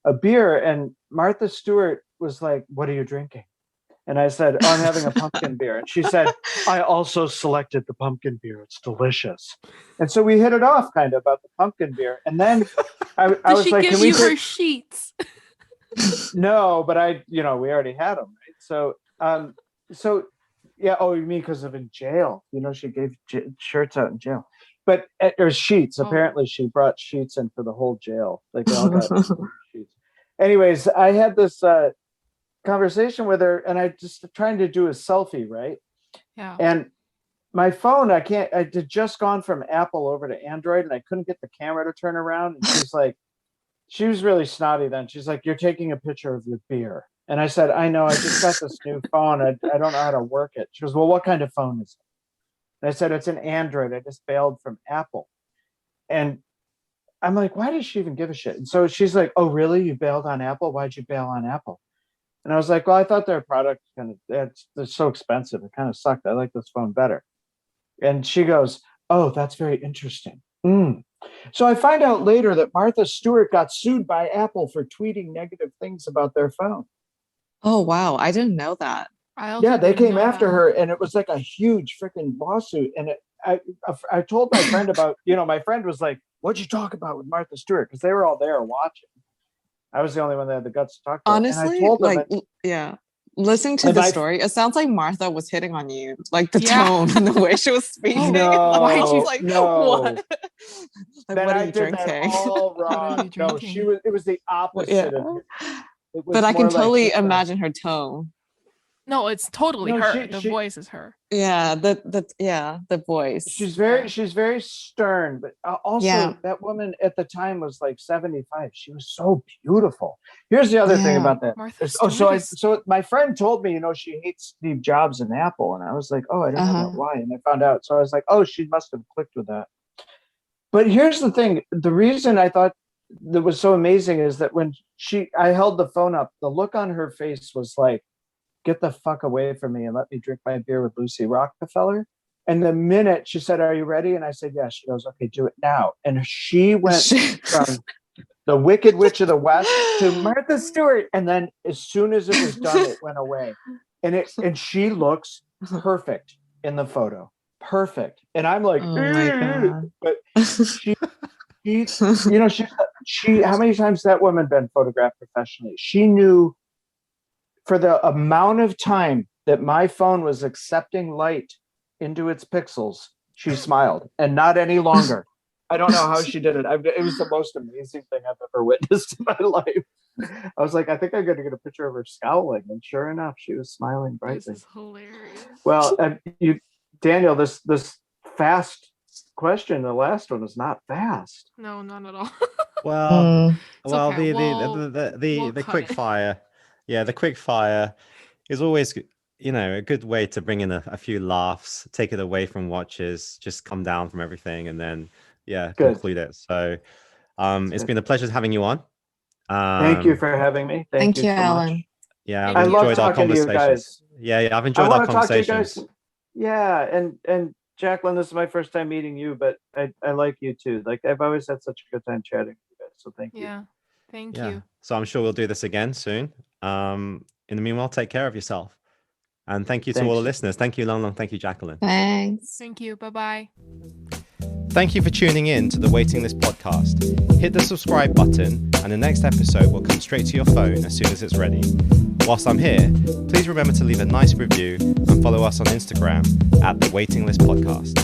a beer and Martha Stewart was like, "What are you drinking?" And I said, "Oh, I'm having a pumpkin beer." And she said, "I also selected the pumpkin beer. It's delicious." And so we hit it off kind of about the pumpkin beer. And then I
Did
was
she
like,
give
"Can we
you her
take-"
sheets?
No, but we already had them, right? So yeah. Oh, you mean because of in jail? She gave shirts out in jail, but or sheets.
Oh.
Apparently, she brought sheets in for the whole jail. Like they all got sheets. Anyways, I had this conversation with her, and I just trying to do a selfie, right?
Yeah.
And my phone, I had just gone from Apple over to Android, and I couldn't get the camera to turn around. And she's like, she was really snotty then. She's like, "You're taking a picture of your beer." And I said, "I know, I just got this new phone. I don't know how to work it." She goes, "Well, what kind of phone is it?" And I said, "It's an Android. I just bailed from Apple." And I'm like, why does she even give a shit? And so she's like, "Oh, really? You bailed on Apple? Why'd you bail on Apple?" And I was like, "Well, I thought their product they're so expensive. It kind of sucked. I like this phone better." And she goes, "Oh, that's very interesting." So I find out later that Martha Stewart got sued by Apple for tweeting negative things about their phone.
Oh wow, I didn't know that.
I also
Yeah, they
didn't
came
know
after
that.
her, and it was like a huge freaking lawsuit. And I told my friend about, my friend was like, "What'd you talk about with Martha Stewart?" Because they were all there watching. I was the only one that had the guts to talk to her. And I
Honestly,
told them
like, yeah. Listening to
And
the
my-
story, it sounds like Martha was hitting on you, like the
Yeah.
tone and the way she was speaking.
No,
Why'd you like
no.
what? Like,
Then
what are
I
you
did that
drinking?
all
What are
wrong.
you
No,
drinking?
it was the opposite
Yeah.
of it. It was
But I can
more like
totally
just
imagine her tone.
No, it's totally
No,
her.
she-
The
she-
voice is her.
Yeah, the voice.
She's
Yeah.
very stern, but also
Yeah.
that woman at the time was like 75. She was so beautiful. Here's the other thing
Yeah.
about that.
Martha
Oh,
Stewart is-
so my friend told me, she hates Steve Jobs and Apple, and I was like, "Oh, I don't know
Uh-huh.
that why." And I found out, so I was like, "Oh, she must have clicked with that." But here's the thing: the reason I thought that was so amazing is that when I held the phone up, the look on her face was like, "Get the fuck away from me and let me drink my beer with Lucy Rockefeller." And the minute she said, "Are you ready?" And I said, "Yes." She goes, "Okay, do it now." And she went from the Wicked Witch of the West to Martha Stewart. And then as soon as it was done, it went away. And she looks perfect in the photo. Perfect. And I'm like,
Oh my
"Ugh."
God.
But she how many times has that woman been photographed professionally? She knew for the amount of time that my phone was accepting light into its pixels, she smiled, and not any longer. I don't know how she did it. It was the most amazing thing I've ever witnessed in my life. I was like, I think I'm going to get a picture of her scowling, and sure enough, she was smiling
This
brightly.
is hilarious.
Well, Daniel, this fast question, the last one was not fast.
No, not at all.
Well,
It's
well,
okay.
the
We'll
the
cut
quick
it.
fire, yeah, the quick fire is always a good way to bring in a few laughs, take it away from watches, just come down from everything, and then
Good.
conclude it. So it's
good.
been a pleasure having you on.
Thank you for having me. Thank you so
Alan.
much.
Yeah,
Thank
I've
you.
I love
enjoyed our
talking to you
conversations.
guys.
Yeah, I've
I
enjoyed our
want to talk to you
conversations.
guys. Yeah, and Jacqueline, this is my first time meeting you, but I like you too. Like I've always had such a good time chatting with you guys. So thank you.
Yeah. Thank
Yeah.
you.
So I'm sure we'll do this again soon. In the meanwhile, take care of yourself. And thank you to all the
Thanks.
listeners. Thank you, Long Long. Thank you, Jacqueline.
Thanks.
Thank you. Bye-bye.
Thank you for tuning in to the Waiting List podcast. Hit the subscribe button, and the next episode will come straight to your phone as soon as it's ready. Whilst I'm here, please remember to leave a nice review and follow us on Instagram at the Waiting List Podcast.